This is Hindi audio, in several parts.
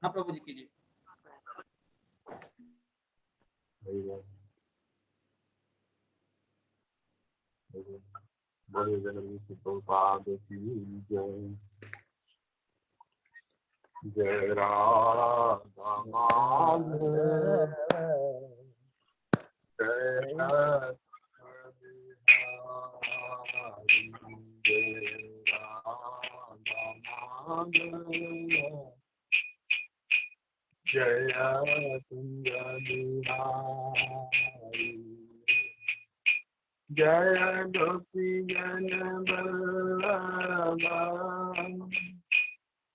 हाँ प्रभु जी कीजिए। बोलिए जगदीश प्रभुपाद की जय। जय राधा माधव जय हरि जय राधा माधव जय सुंदरी जय गोपी जन बल्लभ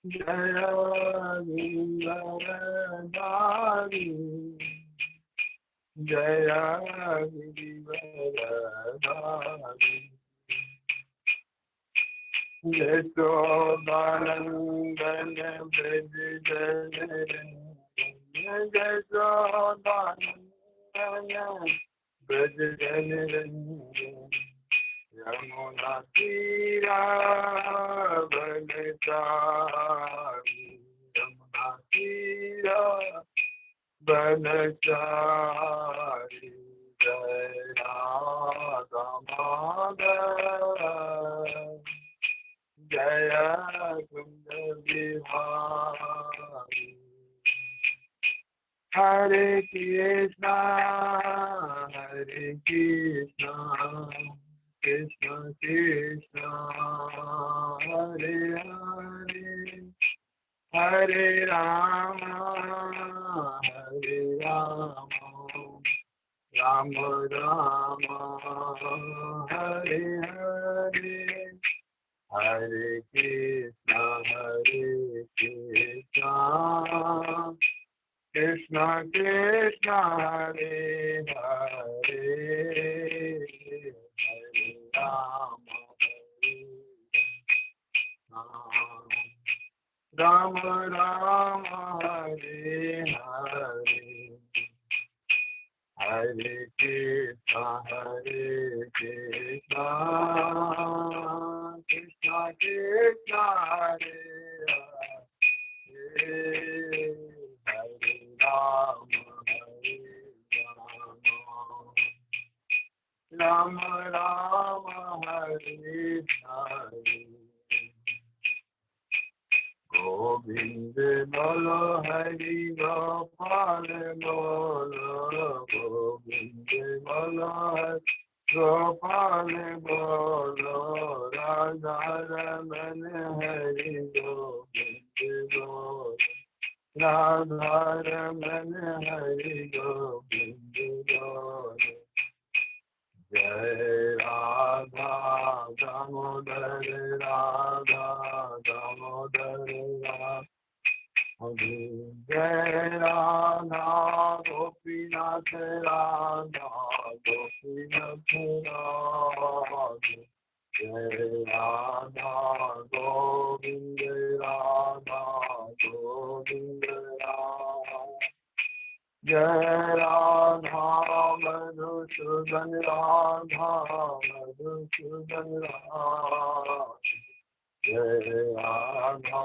जय गिरिवरधारी जय गिरिवरधारी यशोदानंदन ब्रज जनरंजन यशोदानंदन ब्रज जनरंजन यमुना तीरा बनचारी यमुना तीरा बनचारी जय राधा माधव जय कुंज बिहारी हरे कृष्णा कृष्ण कृष्ण हरे हरे हरे राम राम राम हरे हरे हरे कृष्णा कृष्ण कृष्ण हरे हरे हरे राम राम राम हरे हरे हरे कृष्ण कृष्ण कृष्ण हरे हरे हरे राम राम राम हरे हरे गोविंद बोलो हरि गोपाल बोलो गोविंद बोलो हरि गोपाल बोलो राधा रमन हरि गोविंद बोलो राधा रमन हरि गोविंद बोलो जय राधा दामोदर राधा दामोदर जय राधा गोपीनाथ राधा गोपीनाथ राधा जय राधा गोविंद राधा गोविंद राधा जय राधा मधुसूदन राधा मधुसूदन राधा जय राधा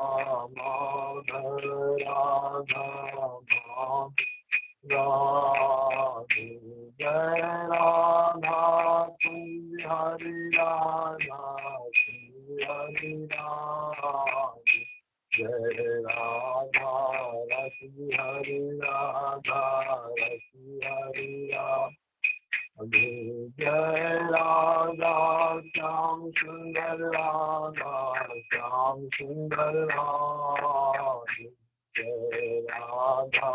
माधव राधा माधव राधे जय राधा कुंज हरि राधा कुंज हरि राधे जय राधा रस हरि राधा रस हरि राधे जय राधा श्याम सुंदर राधा श्याम सुंदर राधे जय राधा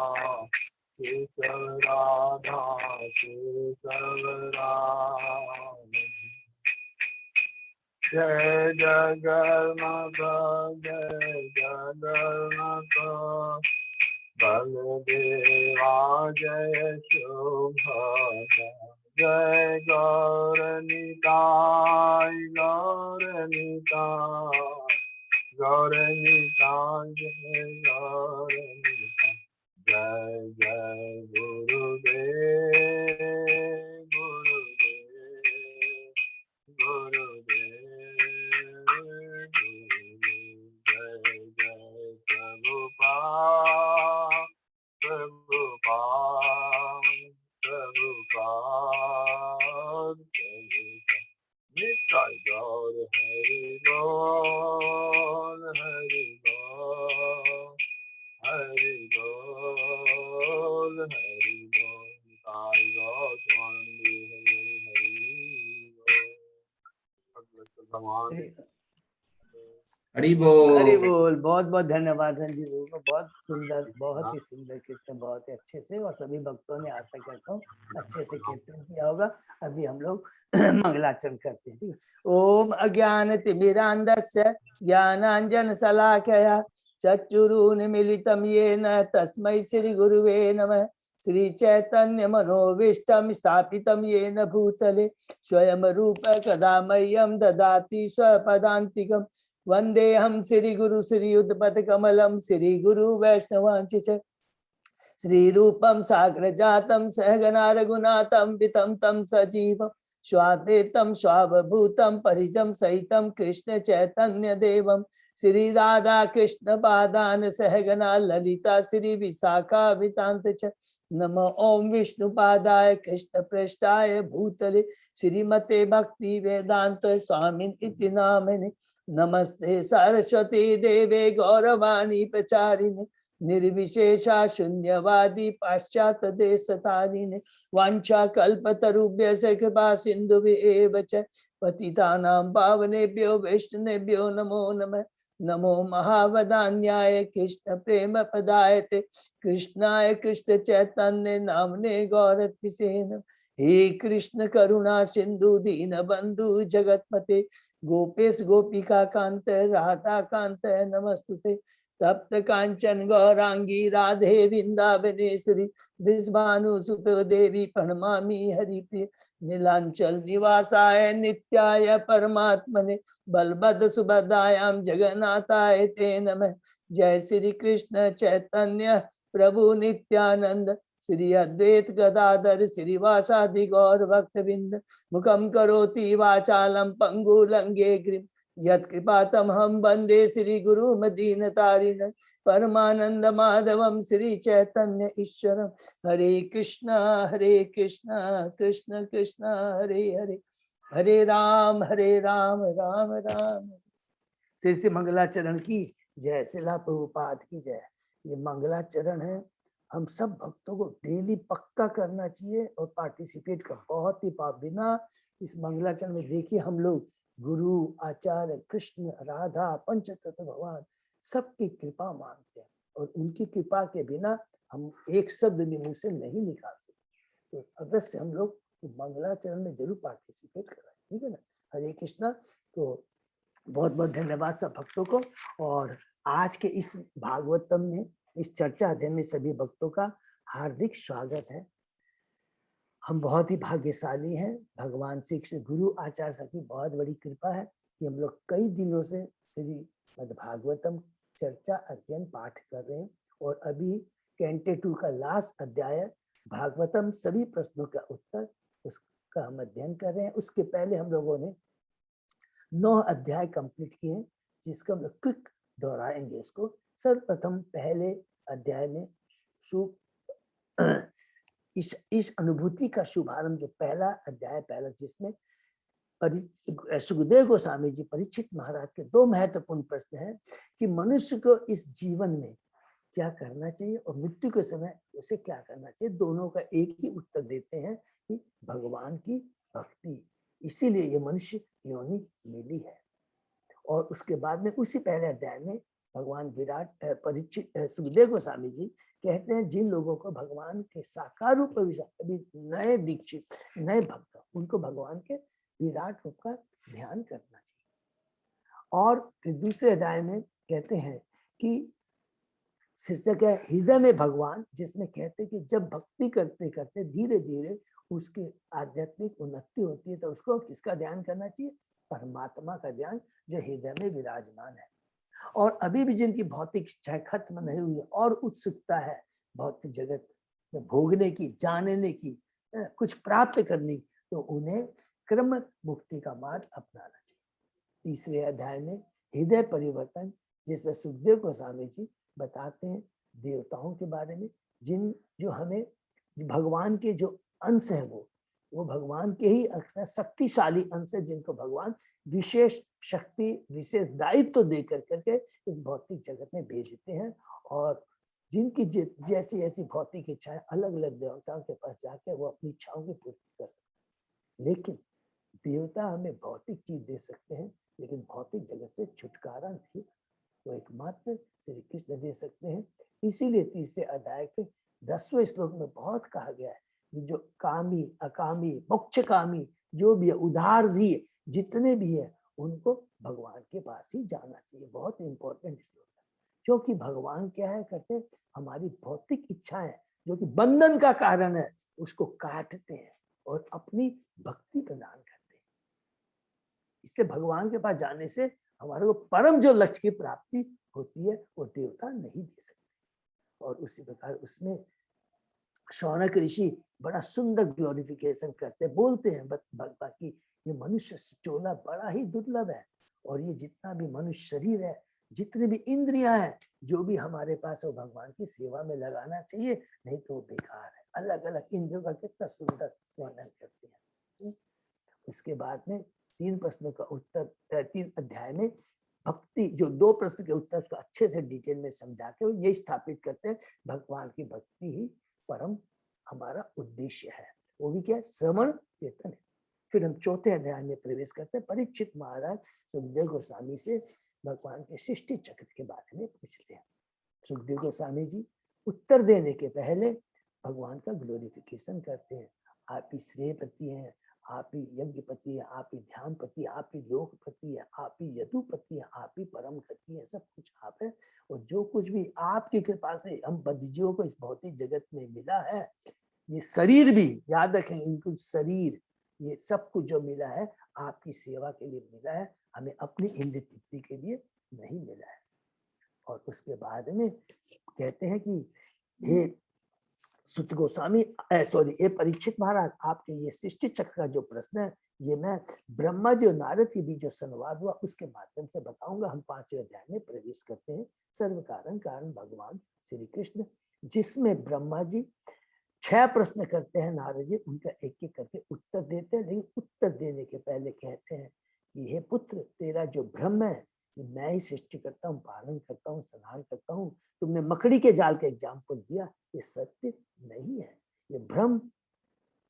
केशव राधा केशव राधे जय जगन्नाथ जय जगन्नाथ बलदेवा जय सुभद्रा जय गौरनिताय गौरनिताय गौरनिताय जय गौरनिताय जय जय गुरुदेव गुरुदेव गुरुदेव जय जय प्रभुपाद भगवान हरि हरि बोल। बोल। बहुत बहुत धन्यवाद संजीव को, बहुत सुंदर, बहुत ही सुंदर कीर्तन, बहुत ही अच्छे से, और सभी भक्तों ने आशा करता हूँ अच्छे से कीर्तन किया होगा। अभी हम लोग मंगलाचरण करते हैं, ठीक है। ओम अज्ञान तिमिरांधस्य ज्ञानांजन शलाकया चक्षुरुन्मीलितं येन तस्मै श्री गुरुवे नमः। श्री चैतन्य मनोभीष्टं स्थापितं येन भूतले स्वयं रूप कदा मह्यं ददाति स्वपदान्तिकम्। वंदेहम श्री गुरु श्री युद्धपद कमलम श्री गुरु वैष्णवांचिच श्री रूपम साग्र जातम सहगना रघुनाथम वितम तम सजीवम स्वाद्वैतम स्वावभूतम परिजम सहितम कृष्ण चैतन्य देवम श्री राधा कृष्ण पादान सहगना ललिता श्री विशाखा वितांत च नमो ओम विष्णुपादाय कृष्ण पृष्ठाय भूतले श्रीमते भक्ति वेदांत स्वामिन इति नामिने नमस्ते सरस्वती देवे गौरवाणी प्रचारिणे निर्विशेषा शून्यवादी पाश्चात्य देशतारिणे वांछा कल्पतरुभ्यश्च कृपा सिन्धुभ्येव च पतितानां पावनेभ्यो वैष्णवेभ्यो नमो नमः। नमो महावदान्याय कृष्ण प्रेम पदायते कृष्णाय कृष्ण चैतन्य नामने गौरत्पिसे नमः। हे कृष्ण करुणा सिंधु दीन बंधु जगतपते गोपेश गोपिका कांत राधा कांत नमस्तुते। तप्त कांचन गौरांगी राधे वृंदावनेश्वरी विश्वानुसुत देवी प्रणमामि हरिप्रिय। नीलांचल निवासाय नित्याय परमात्मने बलभद्र सुभद्रायां जगन्नाथाय ते नमः। जय श्री कृष्ण चैतन्य प्रभु नित्यानंद श्री अद्वैत गदाधर श्रीवासादि गौर भक्तबिंद मुखम करोति वाचालम पंगु लंगे गिरिम यत्कृपातम हम वंदे श्री गुरु मदीन तारिण परमानंद माधवम श्री चैतन्य ईश्वरम। हरे कृष्ण कृष्ण कृष्ण हरे हरे हरे राम राम राम। श्री श्री मंगलाचरण की जय। श्रीला प्रभुपाद की जय। ये मंगलाचरण है, हम सब भक्तों को डेली पक्का करना चाहिए और पार्टिसिपेट कर। बहुत ही बिना इस मंगलाचरण में देखिए हम लोग गुरु आचार्य कृष्ण राधा पंचतत्व भगवान सबकी कृपा मांगते हैं, और उनकी कृपा के बिना हम एक शब्द भी मुंह से नहीं निकाल सकते। तो अवश्य हम लोग मंगलाचरण में जरूर पार्टिसिपेट कराएं, ठीक है ना। हरे कृष्णा। तो बहुत बहुत धन्यवाद सब भक्तों को। और आज के इस भागवतम में, इस चर्चा अध्ययन में सभी भक्तों का हार्दिक स्वागत है। हम बहुत ही भाग्यशाली हैं। भगवान श्री गुरु आचार्य साहब की बहुत बड़ी कृपा है कि हम लोग कई दिनों से श्रीमद् भागवतम चर्चा अध्ययन पाठ कर रहे हैं, और अभी कैंटे 2 का लास्ट अध्याय भागवतम सभी प्रश्नों का उत्तर, उसका हम अध्ययन कर रहे हैं। उसके पहले हम लोगों ने 9 अध्याय कंप्लीट किए हैं, जिसको हम लोग क्विक दोहराएंगे उसको। सर्वप्रथम पहले अध्याय में इस अनुभूति का शुभारंभ, जो पहला अध्याय पहला, जिसमें सुखदेव गोस्वामी जी परीक्षित महाराज के 2 महत्वपूर्ण प्रश्न हैं कि मनुष्य को इस जीवन में क्या करना चाहिए और मृत्यु के समय उसे क्या करना चाहिए। दोनों का एक ही उत्तर देते हैं कि भगवान की भक्ति, इसीलिए ये मनुष्य योनि मिली है। और उसके बाद में उसी पहले अध्याय में भगवान विराट परीक्षित सुखदेव गोस्वामी जी कहते हैं, जिन लोगों को भगवान के साकार रूप अभी नए दीक्षित नए भक्त, उनको भगवान के विराट रूप का ध्यान करना चाहिए। और फिर दूसरे अध्याय में कहते हैं कि शीर्षक है हृदय में भगवान, जिसमें कहते हैं कि जब भक्ति करते करते धीरे धीरे उसकी आध्यात्मिक उन्नति होती है, तो उसको किसका ध्यान करना चाहिए? परमात्मा का ध्यान, जो हृदय में विराजमान है। और अभी भी जिनकी भौतिक इच्छाएं खत्म नहीं हुई और उत्सुकता है भौतिक जगत में भोगने की, जानने की, कुछ प्राप्त करने की, तो उन्हें क्रम मुक्ति का मार्ग अपनाना चाहिए। तीसरे अध्याय में हृदय परिवर्तन, जिसमें सुखदेव गोस्वामी जी बताते हैं देवताओं के बारे में, जो हमें भगवान के जो अंश है, वो भगवान के ही अक्सर शक्तिशाली अंश है, जिनको भगवान विशेष शक्ति विशेष दायित्व दे करके इस भौतिक जगत में भेजते हैं। और जिनकी जैसी ऐसी भौतिक इच्छाएं अलग अलग देवताओं के पास जाकर वो अपनी इच्छाओं की पूर्ति कर सकते हैं। लेकिन देवता हमें भौतिक चीज दे सकते हैं, लेकिन भौतिक जगत से छुटकारा नहीं, वो एकमात्र श्री कृष्ण दे सकते हैं। इसीलिए तीसरे अध्याय के 10वें श्लोक में बहुत कहा गया है कि जो कामी अकामी मोक्षकामी जो भी है, उधार भी जितने भी है, उनको भगवान के पास ही जाना चाहिए। बहुत इंपॉर्टेंट श्लोक है, क्योंकि भगवान क्या है करते हैं, हमारी भौतिक इच्छाएं जो कि बंधन का कारण है उसको काटते हैं और अपनी भक्ति प्रदान करते हैं। इसलिए भगवान के पास जाने से हमारे को परम जो लक्ष्य की प्राप्ति होती है वो देवता नहीं दे सकते। और उसी प्रकार उसमें शौनक ऋषि बड़ा सुंदर ग्लोरिफिकेशन करते, बोलते हैं बाकी ये मनुष्य चोला बड़ा ही दुर्लभ है, और ये जितना भी मनुष्य शरीर है, जितनी भी इंद्रियां हैं, जो भी हमारे पास है, वो भगवान की सेवा में लगाना चाहिए, नहीं तो वो बेकार है। अलग अलग इंद्रियों का कितना सुंदर वर्णन करते हैं। उसके बाद में 3 प्रश्नों का उत्तर 3 अध्याय में भक्ति, जो 2 प्रश्न के उत्तर उसको अच्छे से डिटेल में समझा के ये स्थापित करते हैं भगवान की भक्ति ही परम हमारा उद्देश्य है। वो भी क्या है, श्रवण कीर्तन है। फिर हम 4थे अध्याय में प्रवेश करते हैं। परीक्षित महाराज सुखदेव गोस्वामी से भगवान के सृष्टि चक्र के बारे में पूछते हैं। सुखदेव गोस्वामी जी उत्तर देने के पहले भगवान का ग्लोरिफिकेशन करते हैं। आप ही श्रेयपति हैं, आप ही यज्ञपति है, आप ही ध्यानपति, आप ही लोकपति है, आप ही यदुपति है, आप ही परम गति है, सब कुछ आप है। और जो कुछ भी आपकी कृपा से हम बद्धजीवों को इस भौतिक जगत में मिला है, ये शरीर भी याद रखें, इनको शरीर ये सब कुछ जो मिला है आपकी सेवा के लिए मिला है, हमें अपनी इंद्रिय तृप्ति के लिए नहीं मिला है। और उसके बाद में कहते हैं कि ये सुत गोस्वामी सॉरी ये परीक्षित महाराज, आपके ये सृष्टि चक्र का जो प्रश्न है, ये मैं ब्रह्मा जी और नारद के बीच जो संवाद हुआ उसके माध्यम से बताऊंगा। हम 5वें अध्याय में प्रवेश करते हैं। सर्व कारण कारण भगवान श्री कृष्ण, जिसमें ब्रह्मा जी 6 प्रश्न करते हैं, नारद जी उनका एक एक करके उत्तर देते हैं। लेकिन उत्तर देने के पहले कहते हैं कि हे पुत्र, तेरा जो भ्रम है, मैं ही सृष्टि करता हूँ, पालन करता हूँ, संहार करता हूँ, तुमने मकड़ी के जाल का एग्जाम्पल दिया, ये सत्य नहीं है, ये भ्रम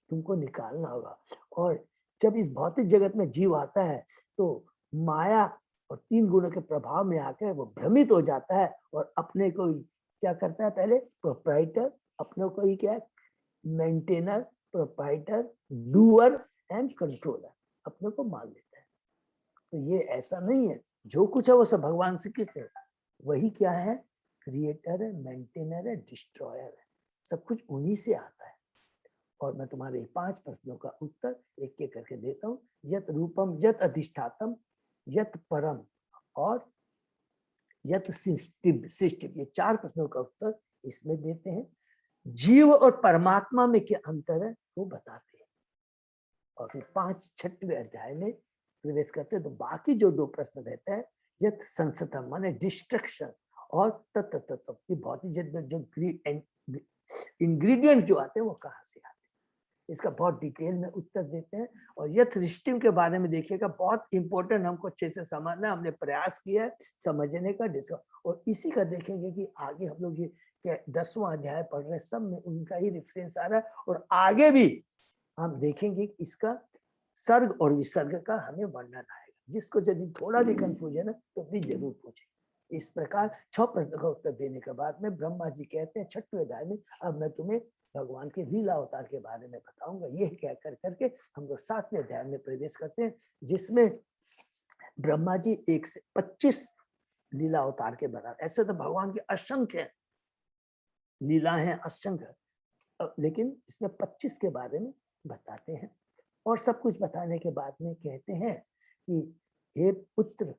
तुमको निकालना होगा। और जब इस भौतिक जगत में जीव आता है तो माया और 3 गुणों के प्रभाव में आकर वो भ्रमित हो जाता है और अपने को क्या करता है, पहले प्रोप्राइटर, अपने को ही क्या maintainer, proprietor, doer and controller अपने को मान लेता है। तो ये ऐसा नहीं है, जो कुछ है वो सब भगवान श्री कृष्ण है। वही क्या है, क्रिएटर है, मेंटेनर है, डिस्ट्रॉयर है, सब कुछ उन्हीं से आता है। और मैं तुम्हारे 5 प्रश्नों का उत्तर एक एक करके देता हूँ। यत रूपम, यत अधिष्ठातम, यत परम और यत सृष्टिम, ये 4 प्रश्नों का उत्तर इसमें देते हैं। जीव और परमात्मा में क्या अंतर है वो बताते हैं। और फिर 6वें अध्याय में प्रवेश करते हैं। तो बाकी जो 2 प्रश्न रहते हैं, यत संसतम माने डिस्ट्रक्शन, और तत्व ये भौतिक जगत में जो इंग्रेडिएंट्स जो आते हैं वो कहाँ से आते हैं, इसका बहुत डिटेल में उत्तर देते हैं। और यथ रिष्टिम के बारे में देखिएगा, बहुत इंपॉर्टेंट, हमको अच्छे से समझना, हमने प्रयास किया है समझने का डिस्कस। और इसी का देखेंगे कि आगे हम लोग ये 10वां अध्याय पढ़ रहे हैं, सब में उनका ही रेफरेंस आ रहा है। और आगे भी हम देखेंगे कि इसका सर्ग और विसर्ग का हमें वर्णन आएगा। जिसको यदि थोड़ा भी कंफ्यूजन है तो भी जरूर पूछे। इस प्रकार 6 प्रश्न का उत्तर देने के बाद में ब्रह्मा जी कहते हैं 6वें अध्याय में, अब मैं तुम्हें भगवान के लीला अवतार के बारे में बताऊंगा। यह कह करके हम लोग 7वें अध्याय में प्रवेश करते हैं, जिसमें ब्रह्मा जी 1 से 25 लीला अवतार के बराबर। ऐसे तो भगवान की असंख्य लीला हैं, असंख्य, लेकिन इसमें 25 के बारे में बताते हैं। और सब कुछ बताने के बाद में कहते हैं कि हे पुत्र,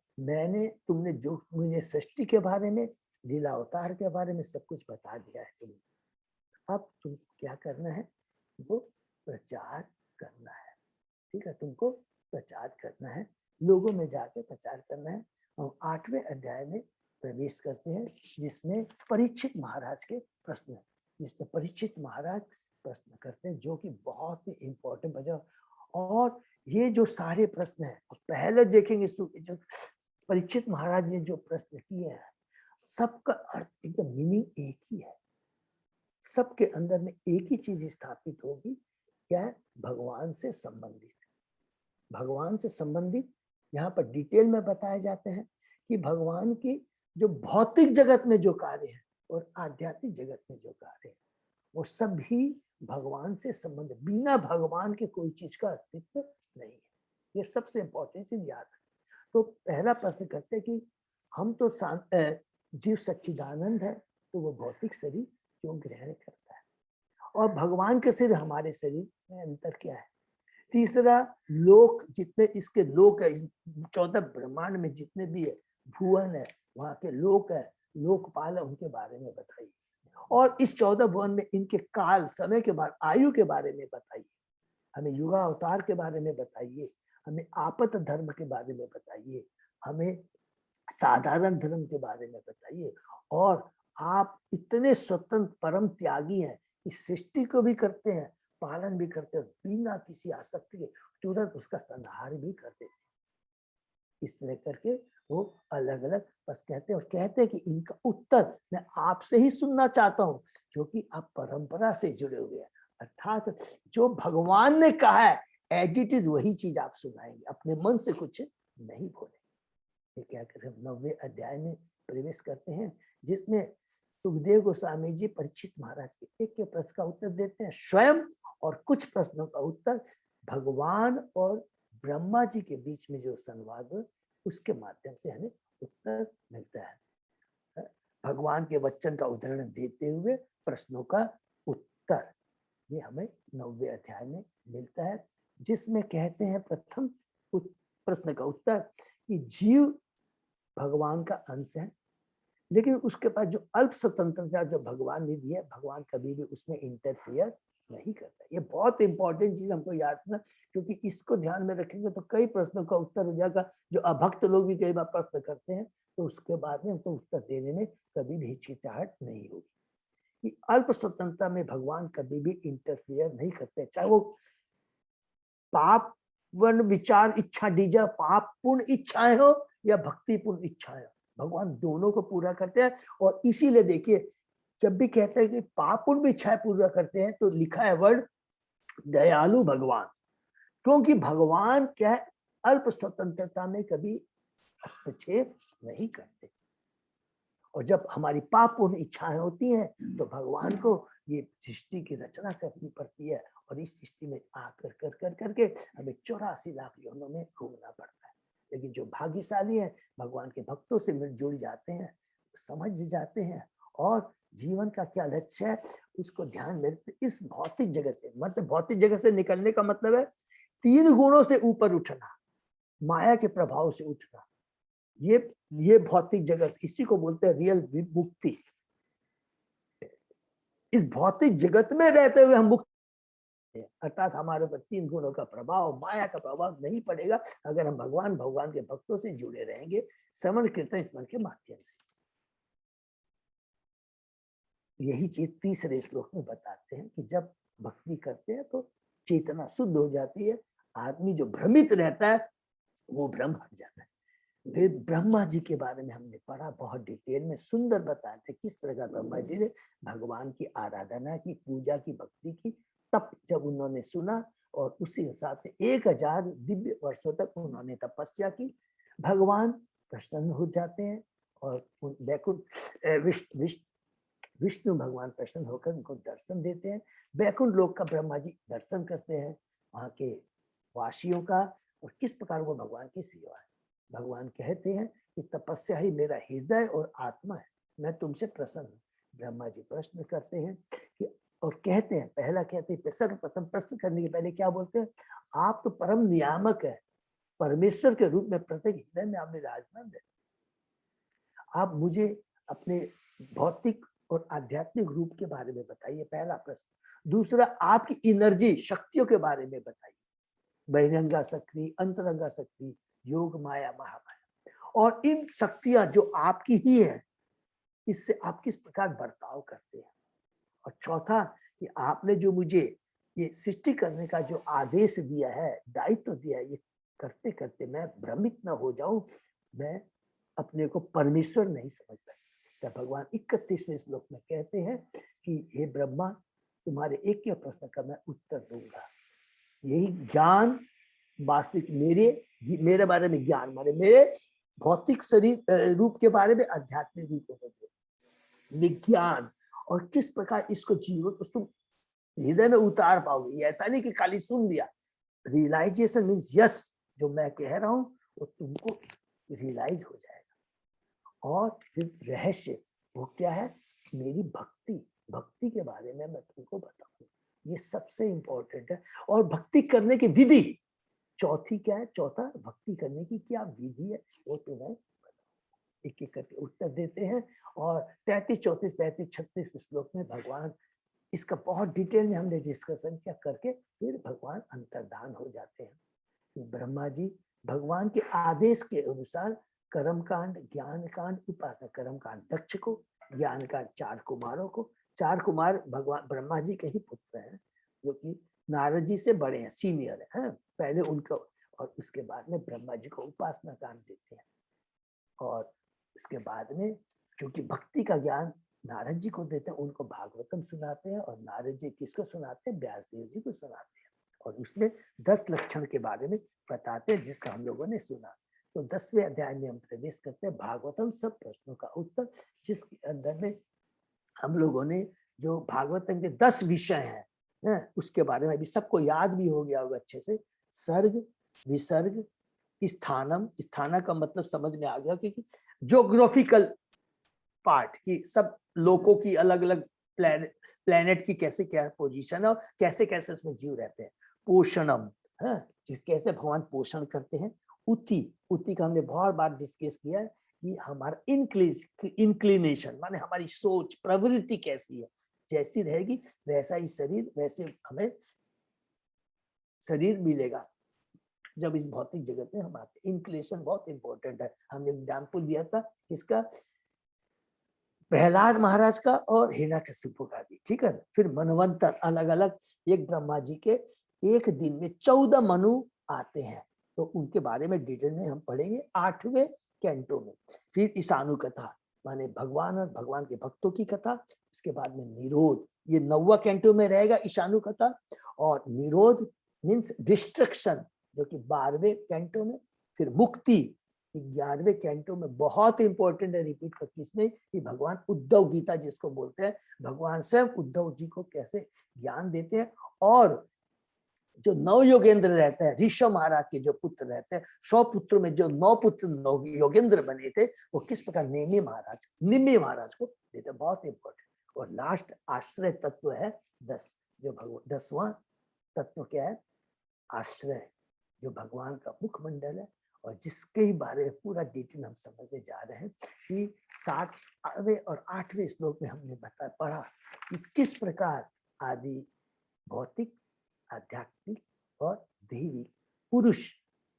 तुमने जो मुझे सृष्टि के बारे में, लीला अवतार के बारे में सब कुछ बता दिया है तुमने। अब तुम क्या करना है, वो प्रचार करना है। ठीक है, तुमको प्रचार करना है, लोगों में जाके प्रचार करना है। हम 8वें अध्याय में प्रवेश करते हैं, जिसमें परीक्षित महाराज के प्रश्न, जिसमें परीक्षित महाराज प्रश्न करते हैं, जो कि बहुत ही इंपॉर्टेंट वजह। और ये जो सारे प्रश्न हैं, पहले देखेंगे जो परीक्षित महाराज ने जो प्रश्न किए हैं, सबका अर्थ एकदम मीनिंग एक ही है। सबके अंदर में एक ही चीज स्थापित होगी, क्या है, भगवान से संबंधित। भगवान से संबंधित यहाँ पर डिटेल में बताए जाते हैं कि भगवान की जो भौतिक जगत में जो कार्य है और आध्यात्मिक जगत में जो कार्य है वो सभी भगवान से संबंध, बिना भगवान के कोई चीज का अस्तित्व नहीं है। ये सबसे इंपॉर्टेंट चीज याद है। तो पहला प्रश्न करते हैं कि हम तो जीव सच्चिदानंद है, तो वो भौतिक शरीर क्यों ग्रहण करता है, और भगवान के शरीर हमारे शरीर में अंतर क्या है। तीसरा, लोक, जितने इसके लोक है, इस 14 ब्रह्मांड में जितने भी है भुवन है, वहां के लोक है, लोकपाल है, उनके बारे में बताइए। और इस 14 भुवन में इनके काल, समय के बारे, आयु के बारे में बताइए। हमें युगा अवतार के बारे में बताइए, हमें आपत धर्म के बारे में बताइए, हमें साधारण धर्म के बारे में बताइए। और आप इतने स्वतंत्र परम त्यागी हैं कि सृष्टि को भी करते हैं, पालन भी करते हैं, बिना किसी आसक्ति के तुरंत उसका संहार भी कर देते हैं। इस तरह करके वो अलग अलग बस कहते हैं, और कहते हैं कि इनका उत्तर मैं आपसे ही सुनना चाहता हूँ, क्योंकि आप परंपरा से जुड़े हुए हैं। अर्थात जो भगवान ने कहा है एज इट इज वही चीज आप सुनाएंगे, अपने मन से कुछ नहीं बोले। ये क्या कर, हम 9वें अध्याय में प्रवेश करते हैं, जिसमें सुखदेव गोस्वामी जी परीक्षित महाराज के एक प्रश्न का उत्तर देते हैं स्वयं, और कुछ प्रश्नों का उत्तर भगवान और ब्रह्मा जी के बीच में जो संवाद है उसके माध्यम से हमें उत्तर मिलता है। भगवान के वचन का उदाहरण देते हुए प्रश्नों का उत्तर, ये हमें 9वें अध्याय में मिलता है, जिसमें कहते हैं प्रथम प्रश्न का उत्तर कि जीव भगवान का अंश है, लेकिन उसके पास जो अल्प स्वतंत्रता जो भगवान ने दी है, भगवान कभी भी उसमें इंटरफियर नहीं करता। ये बहुत इंपॉर्टेंट चीज हमको याद रखना, क्योंकि इसको ध्यान में रखेंगे तो कई प्रश्नों का उत्तर हो जाएगा। जो अभक्त लोग भी कई बार प्रश्न करते हैं तो उसके बाद में उनको उत्तर देने में कभी भी हिचकिचाहट नहीं होगी, कि अल्प स्वतंत्रता में भगवान कभी भी इंटरफियर नहीं करते, चाहे वो पाप वन विचार इच्छा डीजा पाप पूर्ण इच्छाएं हो या भक्ति पूर्ण इच्छाएं हो, भगवान दोनों को पूरा करते हैं। और इसीलिए देखिए, जब भी कहते हैं कि पाप पूर्ण भी इच्छाएं पूरा करते हैं, तो लिखा है वर्ड दयालु भगवान, क्योंकि भगवान क्या है, अल्प स्वतंत्रता में कभी हस्तक्षेप नहीं करते। और जब हमारी पाप पूर्ण इच्छाएं होती हैं तो भगवान को ये सृष्टि की रचना करनी पड़ती है, और इस सृष्टि में आकर कर कर करके हमें 84 लाख योनों में घूमना पड़ता है। लेकिन जो भाग्यशाली है, भगवान के भक्तों से मिल जुड़ जाते हैं, समझ जाते हैं, और जीवन का क्या लक्ष्य है उसको ध्यान में रखते। इस भौतिक जगत से, मतलब भौतिक जगत से निकलने का मतलब है 3 गुणों से ऊपर उठना, माया के प्रभाव से उठना। ये भौतिक जगत, इसी को बोलते हैं रियल मुक्ति। इस भौतिक जगत में रहते हुए हम मुक्त, अर्थात हमारे ऊपर 3 गुणों का प्रभाव, माया का प्रभाव नहीं पड़ेगा अगर हम भगवान के भक्तों से जुड़े रहेंगे, श्रवण कीर्तन स्मरण के माध्यम से। यही चीज तीसरे श्लोक में बताते हैं कि जब भक्ति करते हैं तो चेतना शुद्ध हो जाती है, आदमी जो भ्रमित रहता है वो भ्रम हट जाता है। वेद ब्रह्मा जी के बारे में हमने पढ़ा, बहुत डिटेल में सुंदर बताते किस प्रकार ब्रह्मा जी ने भगवान की आराधना की, पूजा की, भक्ति की। तब जब उन्होंने सुना और उसी हिसाब से 1000 दिव्य वर्षों तक उन्होंने तपस्या की, भगवान प्रसन्न हो जाते हैं और वैकुंठ विष्णु भगवान प्रसन्न होकर उनको दर्शन देते हैं। वैकुंठ लोक का ब्रह्मा जी दर्शन करते हैं वहां के वासियों का, और किस प्रकार वो भगवान की सेवा है। भगवान कहते हैं कि तपस्या ही मेरा हृदय और आत्मा है, मैं तुमसे प्रसन्न हूँ। ब्रह्मा जी प्रश्न करते हैं कि, और कहते हैं, पहला कहते हैं, सर्वप्रथम प्रश्न करने के पहले क्या बोलते हैं, आप तो परम नियामक है, परमेश्वर के रूप में प्रत्येक हृदय में आप विराजमान है, आप मुझे अपने भौतिक और आध्यात्मिक रूप के बारे में बताइए, पहला प्रश्न। दूसरा, आपकी एनर्जी, शक्तियों के बारे में बताइए, बहिरंगा शक्ति, अंतरंगा शक्ति, योग माया, महामाया, और इन शक्तियां जो आपकी ही है, इससे आप किस प्रकार बर्ताव करते हैं। और चौथा, कि आपने जो मुझे ये सृष्टि करने का जो आदेश दिया है, दायित्व दिया है, ये करते करते मैं भ्रमित न हो जाऊं, मैं अपने को परमेश्वर नहीं समझता। तब भगवान 31वें श्लोक में कहते हैं कि हे ब्रह्मा, तुम्हारे एक प्रश्न का मैं उत्तर दूंगा। यही ज्ञान, वास्तविक मेरे बारे में ज्ञान, माने मेरे भौतिक शरीर रूप के बारे में आध्यात्मिक रूप में विज्ञान, और किस प्रकार इसको जीवन तुम हृदय में उतार पाओगे। ये ऐसा नहीं कि खाली सुन दिया, रियलाइजेशन मीन्स यस, जो मैं कह रहा हूं वो तुमको रियलाइज हो जाएगा। और फिर रहस्य वो क्या है, मेरी भक्ति के बारे में मैं तुमको बताऊंगा, ये सबसे इंपॉर्टेंट है। और भक्ति करने की विधि चौथी क्या है, चौथा भक्ति करने की क्या विधि है, वो तुम्हें एक एक करके उत्तर देते हैं। और 33, 34, 35, 36 श्लोक में भगवान इसका बहुत डिटेल में हमने डिस्कशन किया करके फिर भगवान अंतर्धान हो जाते हैं। ब्रह्मा जी भगवान के आदेश के अनुसार कर्म कांड, ज्ञान कांड, उपासना, कर्म कांड दक्ष को, ज्ञान कांड 4 कुमारों को। 4 कुमार भगवान ब्रह्मा जी के ही पुत्र हैं, जो कि नारद जी से बड़े हैं, सीनियर है, पहले उनको, और उसके बाद में ब्रह्मा जी को उपासना कांड देते हैं। और उसके बाद में क्योंकि भक्ति का ज्ञान नारद जी को देते हैं, उनको भागवतम सुनाते हैं, और नारद जी किसको सुनाते हैं, व्यासदेव जी को सुनाते हैं, और उसमें 10 लक्षण के बारे में बताते हैं जिसका हम लोगों ने सुना। तो 10वें अध्याय में हम प्रवेश करते हैं, भागवतम सब प्रश्नों का उत्तर, जिसके अंदर में हम लोगों ने जो भागवतम के 10 विषय हैं, उसके बारे में अभी सबको याद भी हो गया होगा अच्छे से। सर्ग, विसर्ग, स्थानम, स्थाना का मतलब समझ में आ गया, क्योंकि ज्योग्राफिकल पार्ट की सब लोगों की अलग अलग प्लेनेट की कैसे क्या पोजीशन है और कैसे कैसे उसमें जीव रहते हैं। पोषणम, जिस कैसे भगवान पोषण करते हैं। उति का हमने बहुत बार डिस्कस किया है कि हमारा इंक्लिनेशन माने हमारी सोच प्रवृत्ति कैसी है, जैसी रहेगी वैसा ही शरीर, वैसे हमें शरीर मिलेगा जब इस भौतिक जगत में हम आते। इंक्लिनेशन बहुत इंपॉर्टेंट है, हमने एग्जाम्पल दिया था इसका प्रहलाद महाराज का और हिरण्यकशिपु का भी, ठीक है। फिर मनवंतर अलग अलग, एक ब्रह्मा जी के एक दिन में 14 मनु आते हैं, तो उनके बारे में डिटेल में हम पढ़ेंगे 8वें कैंटो में। फिर ईशानु कथा माने भगवान और भगवान के भक्तों की कथा, उसके बाद में निरोध, ये 9वां कैंटो में रहेगा ईशानु कथा, और निरोध मीन्स डिस्ट्रक्शन जो कि 12वें कैंटो में। फिर मुक्ति 11वें कैंटो में, बहुत इंपॉर्टेंट है, रिपीट करके इसमें कि भगवान उद्धव गीता जिसको बोलते हैं, भगवान स्वयं उद्धव जी को कैसे ज्ञान देते हैं। और जो 9 योगेंद्र रहते हैं, ऋषभ महाराज के जो पुत्र रहते हैं, 100 पुत्रों में जो 9 पुत्र 9 योगेंद्र बने थे, वो किस प्रकार निम्मी महाराज को देते, बहुत इंपॉर्टेंट। और लास्ट आश्रय तत्व है 10, जो भगवान 10वां तत्व क्या है, आश्रय, जो भगवान का मुखमंडल है, और जिसके ही बारे में पूरा डिटेल हम समझने जा रहे हैं कि 7वें और 8वें श्लोक में हमने पढ़ा कि किस प्रकार आदि भौतिक, आध्यात्मिक और दैविक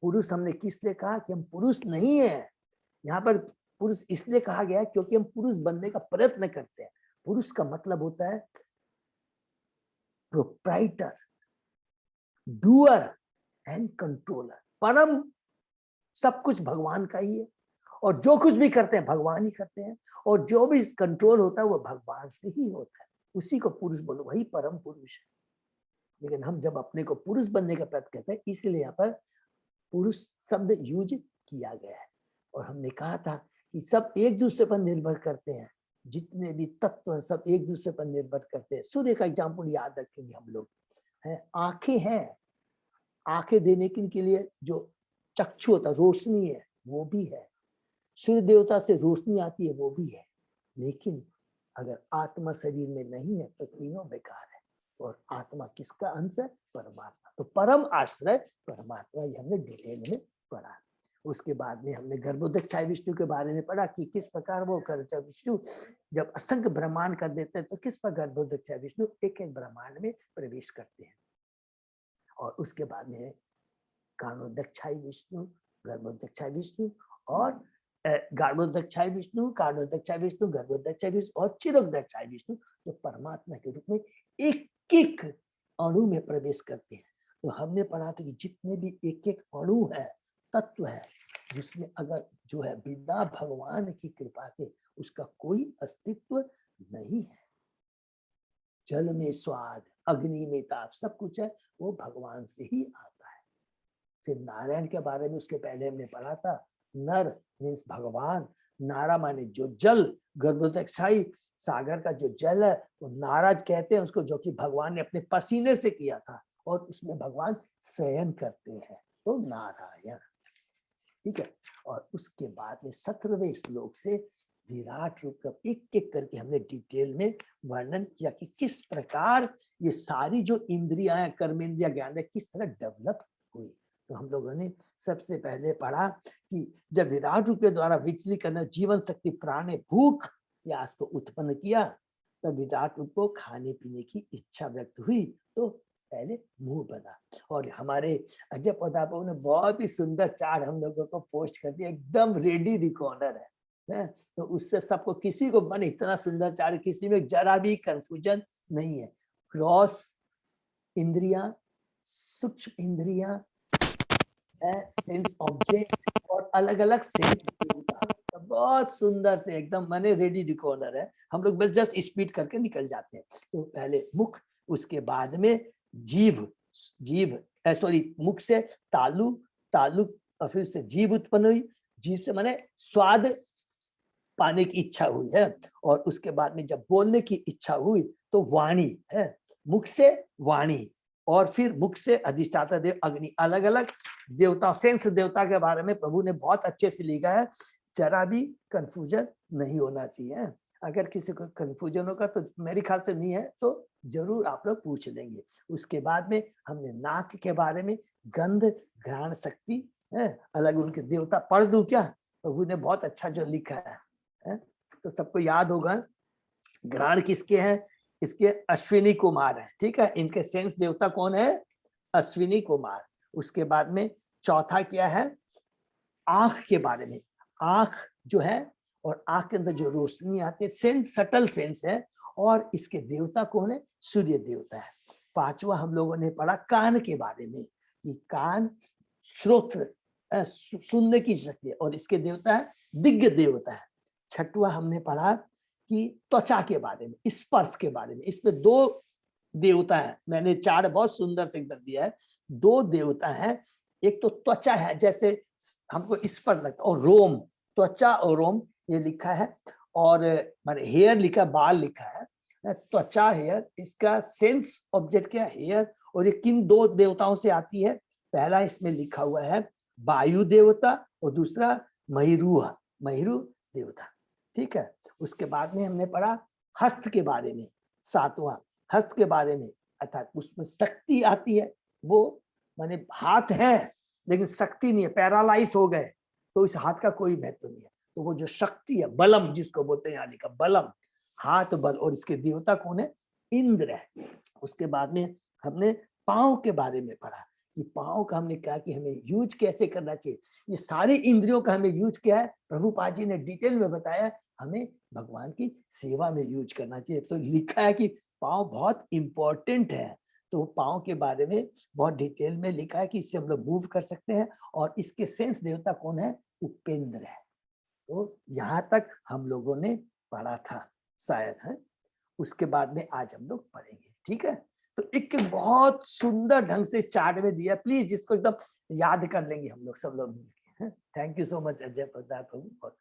पुरुष हमने किस लिए कहा कि हम पुरुष नहीं है। यहाँ पर पुरुष इसलिए कहा गया क्योंकि हम पुरुष बनने का प्रयत्न करते हैं। पुरुष का मतलब होता है प्रोप्राइटर, डूअर एंड कंट्रोलर। परम सब कुछ भगवान का ही है, और जो कुछ भी करते हैं भगवान ही करते हैं, और जो भी कंट्रोल होता है वो भगवान से ही होता है, उसी को पुरुष बोलो, वही परम पुरुष है। लेकिन हम जब अपने को पुरुष बनने का प्रयत्न करते हैं, इसलिए यहाँ पर पुरुष शब्द यूज किया गया है। और हमने कहा था कि सब एक दूसरे पर निर्भर करते हैं, जितने भी तत्व हैं सब एक दूसरे पर निर्भर करते हैं। सूर्य का एग्जाम्पल याद रखेंगे हम लोग, है आंखें हैं, आंखें देने के लिए जो चक्षु होता, रोशनी है, वो भी है। सूर्य देवता से रोशनी आती है, वो भी है। लेकिन अगर आत्मा शरीर में नहीं है तो तीनों बेकार है। और आत्मा किसका अंश है, परमात्मा। तो परम आश्रय परमात्मा, ये हमने डिटेल में पढ़ा। उसके बाद में हमने गर्भोदक्षाय विष्णु के बारे में पढ़ा कि किस प्रकार वो विष्णु जब असंख्य ब्रह्मांड कर देते हैं तो किस प्रकार गर्भोदक्षाय विष्णु एक एक ब्रह्मांड में प्रवेश करते हैं। और उसके बाद में कारणोदक्षाय विष्णु, गर्भोदक्षाय विष्णु और गार्भोदक्षाय विष्णु, कारणोदक्षाय विष्णु, गर्भोदक्षाय विष्णु और चिरोदक्षाय विष्णु, जो परमात्मा के रूप में एक एक अणु में प्रवेश करते हैं। तो हमने पढ़ा था कि जितने भी एक एक अणु है, तत्व है, जिसमें अगर जो है बिना भगवान की कृपा के उसका कोई अस्तित्व नहीं है। जल में स्वाद, अग्नि में ताप, सब कुछ है वो भगवान से ही आता है। फिर नारायण के बारे में उसके पहले हमने पढ़ा था। नर मीन्स भगवान, नारा माने जो जल, गर्भोदक्षाई सागर का जो जल है वो नाराज कहते हैं उसको, जो कि भगवान ने अपने पसीने से किया था और उसमें भगवान शयन करते हैं, तो नारायण। ठीक है, और उसके बाद में 17वें श्लोक से विराट रूप का एक एक करके हमने डिटेल में वर्णन किया कि किस प्रकार ये सारी जो इंद्रियां, कर्मेंद्रिया, ज्ञान है, किस तरह डेवलप हुई। तो हम लोगों ने सबसे पहले पढ़ा कि जब विराट रूप के द्वारा विचलित करना जीवन शक्ति प्राण ने भूख प्यास को उत्पन्न किया, तब विराट रूप को खाने पीने की इच्छा व्यक्त हुई, तो पहले मुंह बना। और हमारे अजय पदापो ने बहुत ही सुंदर चार्ट हम लोगों को पोस्ट कर दिया, एकदम रेडी रिकॉर्डर है, तो उससे सबको, किसी को मन इतना सुंदर चार्ट, किसी में जरा भी कंफ्यूजन नहीं है। क्रॉस इंद्रिया, सूक्ष्म इंद्रिया, सेंस ऑब्जेक्ट और अलग अलग सेंस, बहुत सुंदर से एकदम माने रेडी रिकॉर्डर है। हम लोग बस जस्ट स्पीड करके निकल जाते हैं। तो पहले मुख, उसके बाद में जीभ, सॉरी मुख से तालु, तालु और फिर से जीभ उत्पन्न हुई, जीभ से माने स्वाद पाने की इच्छा हुई है, और उसके बाद में जब बोलने की इच्छा हुई तो वाणी है, मुख से वाणी, और फिर मुख से अधिष्ठाता देव अग्नि। अलग अलग देवता, सेंस देवता के बारे में प्रभु ने बहुत अच्छे से लिखा है, जरा भी कंफ्यूजन नहीं होना चाहिए। अगर किसी को कंफ्यूजन होगा तो मेरे ख्याल से नहीं है, तो जरूर आप लोग पूछ लेंगे। उसके बाद में हमने नाक के बारे में, गंध घ्राण शक्ति है, अलग उनके देवता पढ़ दूं क्या? प्रभु ने बहुत अच्छा जो लिखा है, तो सबको याद होगा। घ्राण किसके हैं? इसके अश्विनी कुमार है, ठीक है। इनके सेंस देवता कौन है? अश्विनी कुमार। उसके बाद में चौथा क्या है? आंख के बारे में। आंख जो है, और आंख के अंदर जो रोशनी आती है, सेंस, सटल सेंस है, और इसके देवता कौन है? सूर्य देवता है। पांचवा हम लोगों ने पढ़ा कान के बारे में, कि कान श्रोत्र, सुनने की शक्ति है, और इसके देवता है दिग्ग देवता है। छठवा हमने पढ़ा कि त्वचा के बारे में, स्पर्श के बारे में। इसमें दो देवता है, मैंने चार बहुत सुंदर से कर दिया है। दो देवता है, एक तो त्वचा है, जैसे हमको स्पर्श लगता है, और रोम, त्वचा और रोम ये लिखा है, और हेयर लिखा, बाल लिखा है, त्वचा हेयर। इसका सेंस ऑब्जेक्ट क्या? हेयर। और ये किन दो देवताओं से आती है? पहला इसमें लिखा हुआ है वायु देवता, और दूसरा महिरू देवता, ठीक है। उसके बाद में हमने पढ़ा हस्त के बारे में, सातवां हस्त के बारे में, अर्थात उसमें शक्ति आती है। वो माने हाथ है लेकिन शक्ति नहीं है, पैरालाइज हो गए, तो इस हाथ का कोई महत्व नहीं है। तो वो जो शक्ति है, बलम जिसको बोलते हैं, यहाँ लिखा बलम, हाथ बल, और इसके देवता कौन है? इंद्र है। उसके बाद में हमने पांव के बारे में पढ़ा, कि पांव का हमने कहा कि हमें यूज कैसे करना चाहिए। ये सारी इंद्रियों का हमें यूज क्या है? प्रभुपाद जी ने डिटेल में बताया, हमें भगवान की सेवा में यूज करना चाहिए। तो लिखा है कि पांव बहुत इंपॉर्टेंट है, तो पांव के बारे में बहुत डिटेल में लिखा है कि इससे हम लोग मूव कर सकते हैं, और इसके सेंस देवता कौन है? उपेंद्र है। तो यहाँ तक हम लोगों ने पढ़ा था शायद, है। उसके बाद में आज हम लोग पढ़ेंगे, ठीक है। तो एक बहुत सुंदर ढंग से इस चार्ट में दिया, प्लीज जिसको एकदम याद कर लेंगे हम लोग, सब लोग मिलकर। Thank you so much Ajay Pratap Prabhu.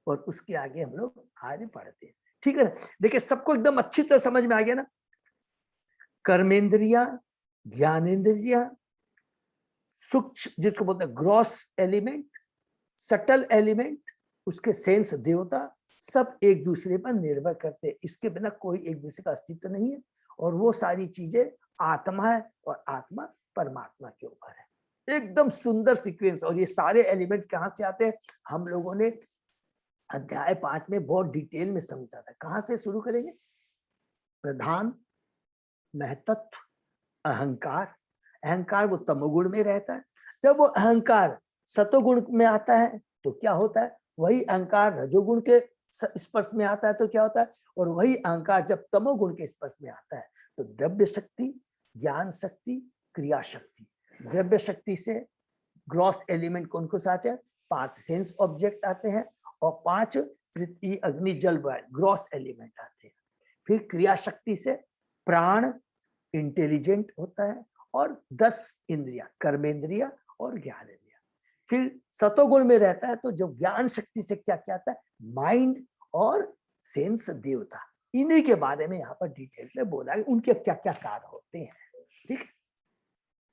और उसके आगे हम लोग आगे पढ़ते हैं, ठीक है ना। देखिए सबको एकदम अच्छी तरह समझ में आ गया ना। कर्मेंद्रिया, ज्ञानेन्द्रिया, सूक्ष्म जिसको बोलते हैं ग्रॉस एलिमेंट, सटल एलिमेंट, उसके सेंस देवता, सब एक दूसरे पर निर्भर करते हैं। इसके बिना कोई एक दूसरे का अस्तित्व नहीं है। और वो सारी चीजें आत्मा है, और आत्मा परमात्मा के ऊपर है। एकदम सुंदर सीक्वेंस। और ये सारे एलिमेंट कहाँ से आते हैं? हम लोगों ने अध्याय 5 में बहुत डिटेल में समझा था। कहाँ से शुरू करेंगे? प्रधान, महतत्व, अहंकार। अहंकार वो तमोगुण में रहता है। जब वो अहंकार सतोगुण में आता है तो क्या होता है? वही अहंकार रजोगुण के स्पर्श में आता है तो क्या होता है? और वही अहंकार जब तमोगुण के स्पर्श में आता है तो द्रव्य शक्ति, ज्ञान शक्ति, क्रिया शक्ति। द्रव्य शक्ति से ग्रॉस एलिमेंट कौन को साथ है? 5 सेंस ऑब्जेक्ट आते हैं, और 5 पृथ्वी अग्नि जल वायु ग्रॉस एलिमेंट आते हैं। फिर क्रिया शक्ति से प्राण इंटेलिजेंट होता है, और 10 इंद्रिया, कर्मेंद्रिया और और ज्ञानेंद्रिय। फिर सतोगुण में रहता है तो जो ज्ञान शक्ति से क्या क्या आता है, माइंड और सेंस देवता, इन्हीं के बारे में यहाँ पर डिटेल में बोला है, उनके क्या क्या कार्य होते हैं। ठीक है,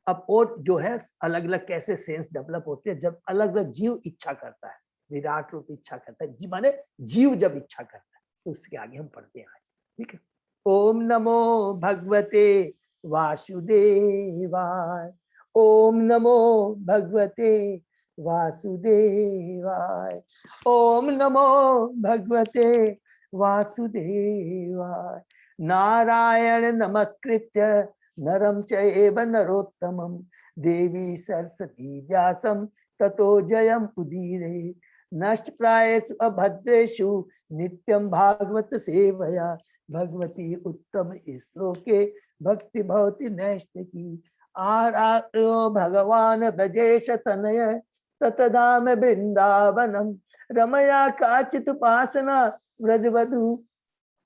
अब और जो है अलग अलग कैसे सेंस डेवलप होते हैं, जब अलग अलग जीव इच्छा करता है, विराट रूप इच्छा करता है, जी माने जीव जब इच्छा करता है, तो उसके आगे हम पढ़ते हैं आज। ठीक है, ओम नमो भगवते वासुदेवाय, ओम नमो भगवते वासुदेवाय, ओम नमो भगवते वासुदेवाय। नारायण नमस्कृत्य नरं चैव नरोत्तमं देवी सरस्वती व्यासं ततो जयम् उदीरये। नष्टप्रायेषु अभद्रेषु नित्यं भागवत सेवया भगवती उत्तम श्लोके भक्ति भवति नैष्ठिकी। आराध्यो भगवान ब्रजेश तनय ततधाम वृंदावनम रमया काचित् उपासना व्रजवधू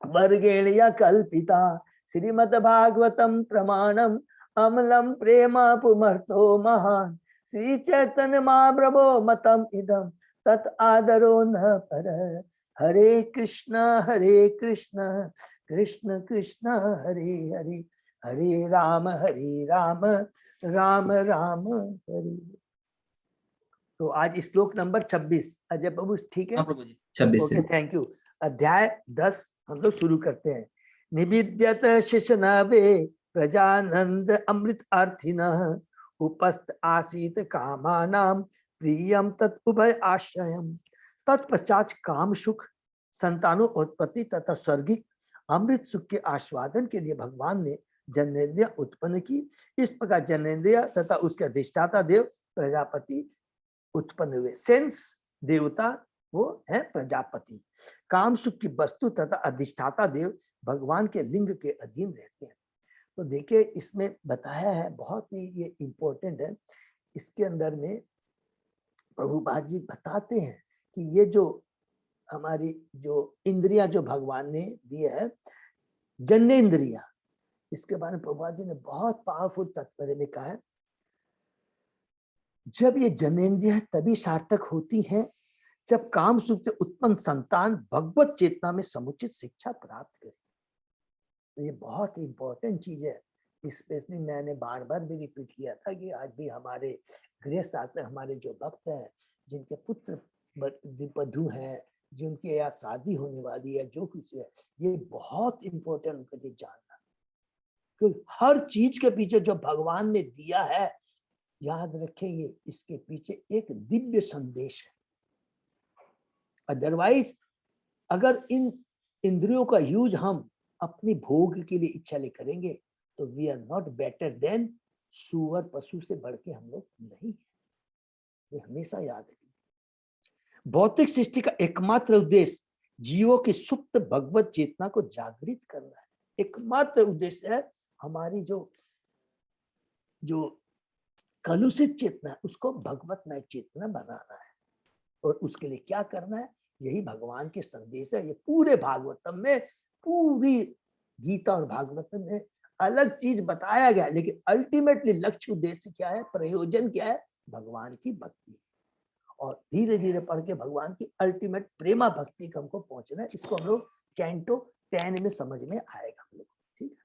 वर्गेण कल्पिता। श्रीमद्भागवतम प्रमाणम अमलम प्रेम पुमर्तो महान श्री चैतन्य महाप्रभो मतम इदम तत् आदरो न पर। हरे कृष्ण कृष्ण कृष्ण हरे हरे, हरे राम राम राम हरे। तो आज श्लोक नंबर 26, अजय बाबू ठीक है? हाँ प्रभु जी, 26 ओके, से। Thank you. अध्याय 10 हम लोग शुरू करते हैं। निविद्यत शिशनवे प्रजानंद अमृत अर्थिनः उपस्थ आसीत कामानाम प्रियम तत् उभय आश्रयम। तत्पश्चात काम सुख, संतानोत्पत्ति तथा स्वर्गिक अमृत सुख के आस्वादन के लिए भगवान ने जनेन्द्रिय उत्पन्न की। इस प्रकार जनेन्द्रिय तथा उसके अधिष्ठाता देव प्रजापति उत्पन्न हुए। सेंस देवता वो है प्रजापति। काम सुख की वस्तु तथा अधिष्ठाता देव भगवान के लिंग के अधीन रहते हैं। तो देखिए इसमें बताया है, बहुत ही ये इंपॉर्टेंट है। इसके अंदर में प्रभुपाद जी बताते हैं कि ये जो हमारी जो इंद्रियां जो भगवान ने दी है, जन्नेन्द्रिया, इसके बारे में प्रभुपाद जी ने बहुत पावरफुल तात्पर्य में कहा है। जब ये जनेन्द्रिय तभी सार्थक होती हैं जब काम सुख से उत्पन्न संतान भगवत चेतना में समुचित शिक्षा प्राप्त करे। तो ये बहुत इंपॉर्टेंट चीज है। स्पेशली मैंने बार बार भी रिपीट किया था कि आज भी हमारे गृह शास्त्र, हमारे जो भक्त हैं जिनके पुत्र वधू हैं, जिनके यहाँ शादी होने वाली है, जो कुछ है, ये बहुत इंपॉर्टेंट उनके लिए जानना। क्योंकि हर चीज के पीछे जो भगवान ने दिया है, याद रखेंगे इसके पीछे एक दिव्य संदेश है। अदरवाइज अगर इन इंद्रियों का यूज हम अपनी भोग के लिए इच्छा ले करेंगे तो we are not better than सुअर, पशु से बढ़ के हम लोग नहीं है। ये हमेशा याद रखें। भौतिक सृष्टि का एकमात्र उद्देश्य जीवों की सुप्त भगवत चेतना को जागृत करना है। एकमात्र उद्देश्य है हमारी जो कलुषित चेतना है उसको भगवतमय चेतना बनाना है। और उसके लिए क्या करना है, यही भगवान के संदेश है। ये पूरे भागवतम में, पूरी गीता और भागवतम में अलग चीज बताया गया, लेकिन अल्टीमेटली लक्ष्य उद्देश्य क्या है, प्रयोजन क्या है, भगवान की भक्ति। और धीरे धीरे पढ़ के भगवान की अल्टीमेट प्रेमा भक्ति को हमको पहुंचना है। इसको हम लोग कैंटो 10 में समझ में आएगा हम लोग। ठीक है,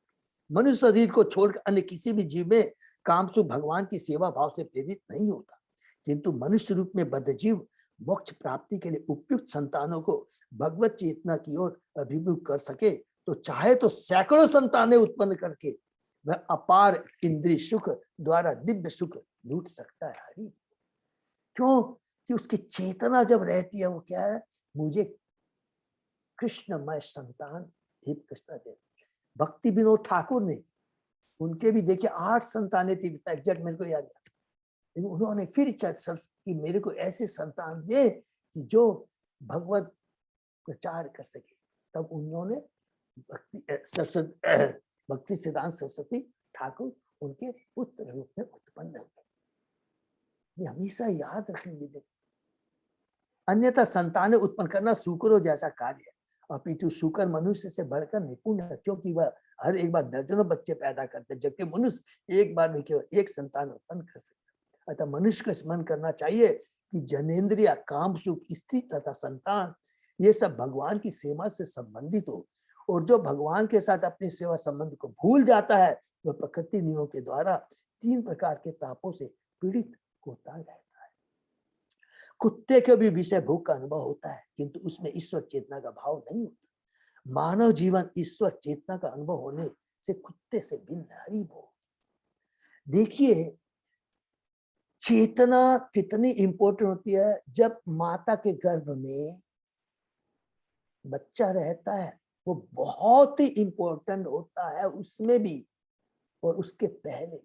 मनुष्य शरीर को छोड़कर अन्य किसी भी जीव में कामसुख भगवान की सेवा भाव से प्रेरित नहीं होता, किंतु मनुष्य रूप में बद्ध जीव मोक्ष प्राप्ति के लिए उपयुक्त संतानों को भगवत चेतना की ओर अभिमुख कर सके तो चाहे तो सैकड़ों संतानें उत्पन्न करके वह अपार इंद्रिय सुख द्वारा दिव्य सुख लूट सकता है। हरि क्यों? कि उसकी चेतना जब रहती है वो क्या है, मुझे कृष्णमय संतान हे कृष्ण दे। भक्ति विनोद ठाकुर ने, उनके भी देखिए 8 संतानें थी, एग्जैक्ट मेरे को याद है, लेकिन उन्होंने फिर इच्छा कि मेरे को ऐसे संतान दे कि जो भगवत प्रचार कर सके। तब उन्होंने भक्ति सिद्धांत सरस्वती ठाकुर उनके पुत्र रूप में उत्पन्न हुए। ये हमेशा याद रखेंगे। अन्यथा संतानें उत्पन्न करना शुक्रों जैसा कार्य है, अपितु शुक्र मनुष्य से बढ़कर निपुण है, क्योंकि वह हर एक बार दर्जनों बच्चे पैदा करते हैं, जबकि मनुष्य एक बार में केवल एक संतान उत्पन्न कर सकता है। अतः मनुष्य को स्मरण करना चाहिए कि जनेन्द्रिय, काम, सुख, स्त्री तथा संतान ये सब भगवान की सेवा से संबंधित हो, और जो भगवान के साथ अपनी सेवा संबंध को भूल जाता है वह प्रकृति नियमों के द्वारा 3 प्रकार के तापों से पीड़ित होता रहता है। कुत्ते के भी विषय भोग का अनुभव होता है, किंतु उसमें ईश्वर चेतना का भाव नहीं होता। मानव जीवन ईश्वर चेतना का अनुभव होने से कुत्ते से भिन्न है। हरि बोल। देखिए चेतना कितनी इंपॉर्टेंट होती है। जब माता के गर्भ में बच्चा रहता है वो बहुत ही इंपॉर्टेंट होता है उसमें भी, और उसके पहले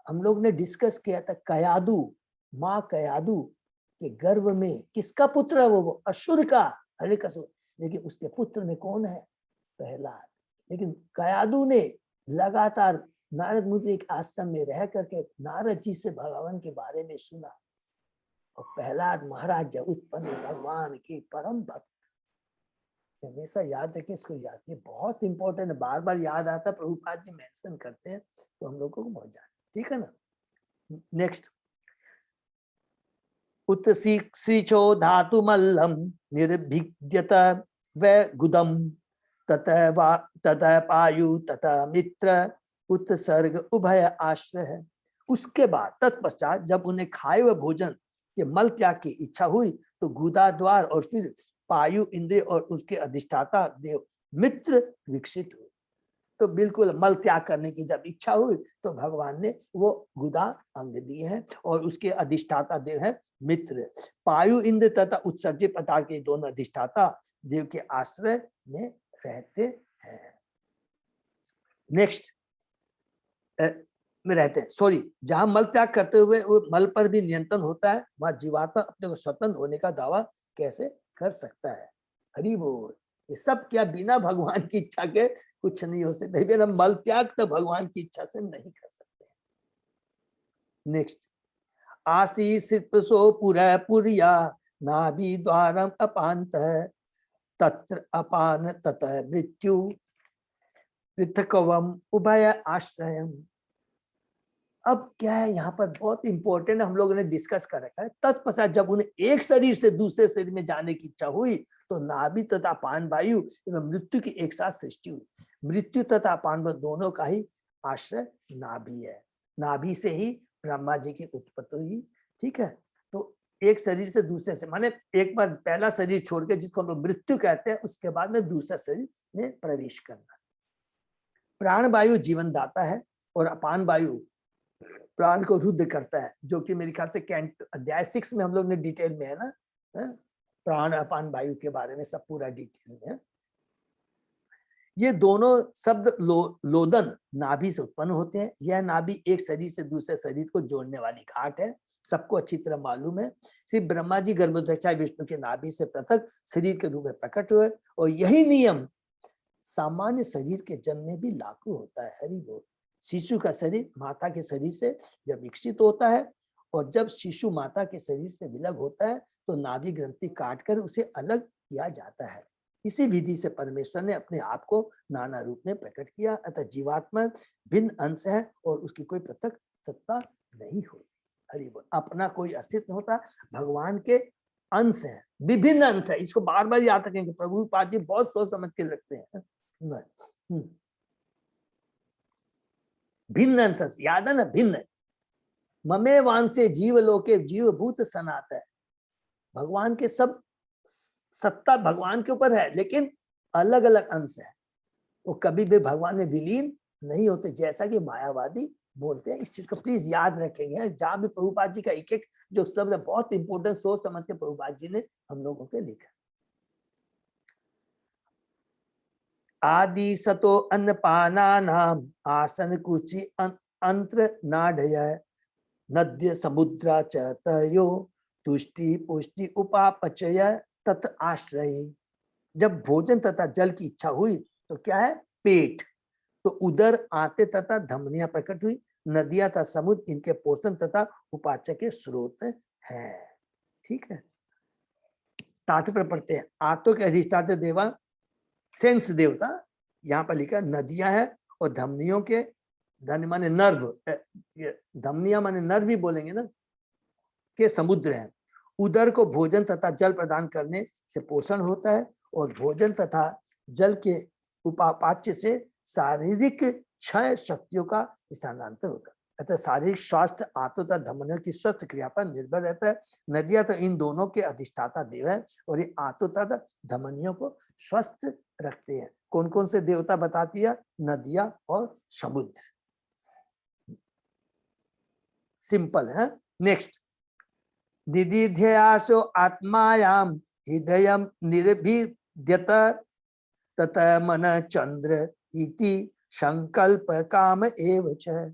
हम लोग ने डिस्कस किया था कयादू, माँ कयादू के गर्भ में किसका पुत्र है? वो असुर का, हरिकसुर। लेकिन उसके पुत्र में कौन है? प्रहलाद। लेकिन कयादू ने लगातार नारद मुनि के आश्रम में रह करके नारद जी से भगवान के बारे में सुना, और प्रहलाद महाराज जब उत्पन्न भगवान के परम भक्त। हमेशा याद रखें इसको, याद, ये बहुत इंपॉर्टेंट है, बार बार याद आता है, प्रभुपाद जी मेंशन करते हैं तो हम लोगों को बहुत जान, ठीक है ना। नेक्स्ट, उत्सीचो धातु मल्लम निर्भिद्यत व गुदम ततः पायु ततः मित्र उत्सर्ग उभय आश्रय। उसके बाद तत्पश्चात जब उन्हें खाए हुए भोजन के मल त्याग की इच्छा हुई तो गुदा द्वार और फिर पायु इंद्रिय और उसके अधिष्ठाता देव मित्र विकसित हुए। तो बिल्कुल मल त्याग करने की जब इच्छा हुई तो भगवान ने वो गुदा अंग दिए हैं, और उसके अधिष्ठाता देव है मित्र। पायु इंद्र तथा उत्सर्जित पदार्थ के दोनों अधिष्ठाता देव के आश्रय में रहते हैं। नेक्स्ट में रहते हैं, सॉरी, जहां मल त्याग करते हुए वो मल पर भी नियंत्रण होता है, वहां जीवात्मा अपने को स्वतंत्र होने का दावा कैसे कर सकता है? हरि बोल। ये सब क्या बिना भगवान की इच्छा के कुछ नहीं हो सकता। फिर हम मल त्याग तो भगवान की इच्छा से नहीं कर सकते। नेक्स्ट, आशीषो पुरः पुरिया नाभि द्वारम अपांत तत्र अपान ततः मृत्यु पृथकवम उभय आश्रयम। अब क्या है यहाँ पर बहुत इंपॉर्टेंट, हम लोगों ने डिस्कस कर रखा है। तत्पश्चात जब उन्हें एक शरीर से दूसरे शरीर में जाने की इच्छा हुई तो नाभि तथा अपान वायु एवं मृत्यु की एक साथ सृष्टि हुई। मृत्यु तथा अपान दोनों का ही आश्रय नाभि है। नाभि से ही ब्रह्मा जी की उत्पत्ति हुई, ठीक है। तो एक शरीर से दूसरे से, माने एक बार पहला शरीर छोड़ के, जिसको हम लोग मृत्यु कहते हैं, उसके बाद में दूसरा शरीर में प्रवेश करना। प्राण वायु जीवन दाता है और अपान वायु प्राण को रुद्ध करता है, जो कि मेरे ख्याल से कैंट अध्याय 6 में हम लोग ने डिटेल में है ना, प्राण अपान वायु के बारे में सब पूरा डिटेल में है। ये दोनों शब्द लोदन नाभि से उत्पन्न होते हैं। यह नाभि एक शरीर से दूसरे शरीर को जोड़ने वाली घाट है, सबको अच्छी तरह मालूम है। सिर्फ ब्रह्मा जी गर्भोदक्षा विष्णु के नाभि से पृथक शरीर के रूप में प्रकट हुए, और यही नियम सामान्य शरीर के जन्म में भी लागू होता है। हरि बोल। शिशु का शरीर माता के शरीर से जब विकसित होता है, और जब शिशु माता के शरीर से विलग होता है तो नाभि ग्रंथि काटकर उसे अलग किया जाता है। इसी विधि से परमेश्वर ने अपने आप को नाना रूप में प्रकट किया। अतः जीवात्मा भिन्न अंश है और उसकी कोई पृथक सत्ता नहीं होती। हरि बोल। अपना कोई अस्तित्व होता, भगवान के अंश है, विभिन्न अंश है। इसको बार बार याद रखेंगे, प्रभुपाद जी बहुत सोच समझ के लगते हैं। भिन्न अंश, याद है ना, भिन्न। ममे वांसे जीव लोके जीव भूत सनात है। भगवान के सब सत्ता भगवान के ऊपर है, लेकिन अलग अलग अंश है, वो कभी भी भगवान में विलीन नहीं होते, जैसा कि मायावादी बोलते हैं। इस चीज को प्लीज याद रखेंगे। जहां भी प्रभुपाद जी का एक एक जो शब्द है बहुत इंपॉर्टेंट, सोच समझ के प्रभुपाद जी ने हम लोगों के लिखा। आदि सतो अन्नपानानाम आसन कुचि अंत्र नाढ़य नद्य समुद्रा च तयो तुष्टि पुष्टि उपापचय तत् आश्रय। जब भोजन तथा जल की इच्छा हुई तो क्या है? पेट। तो उदर, आते तथा धमनियां प्रकट हुई। नदियां तथा समुद्र इनके पोषण तथा उपाचय के स्रोत है। ठीक है, तात्पर्य पढ़ते हैं। आत्मा के अधिष्ठाता देवा सेंस देवता, यहाँ पर लिखा नदियां है, और धमनियों के धन माने नर्व, धमनिया माने नर्व भी बोलेंगे ना, के समुद्र है। उदर को भोजन तथा जल प्रदान करने से पोषण होता है और भोजन तथा जल के उपापाच्य से शारीरिक क्षय शक्तियों का स्थानांतर होता है। अतः शारीरिक स्वास्थ्य आंतों तथा धमनियों की स्वस्थ क्रिया पर निर्भर रहता है। नदियां तो इन दोनों के अधिष्ठाता देव है और ये आंतों तथा धमनियों को स्वस्थ रखते हैं। कौन कौन से देवता बताती है? नदियां और समुद्र। सिंपल है। नेक्स्ट, दिदिध्यासो आत्मायाम हृदयम निर्भिद्यत तत मन चंद्र इति संकल्प काम एव च।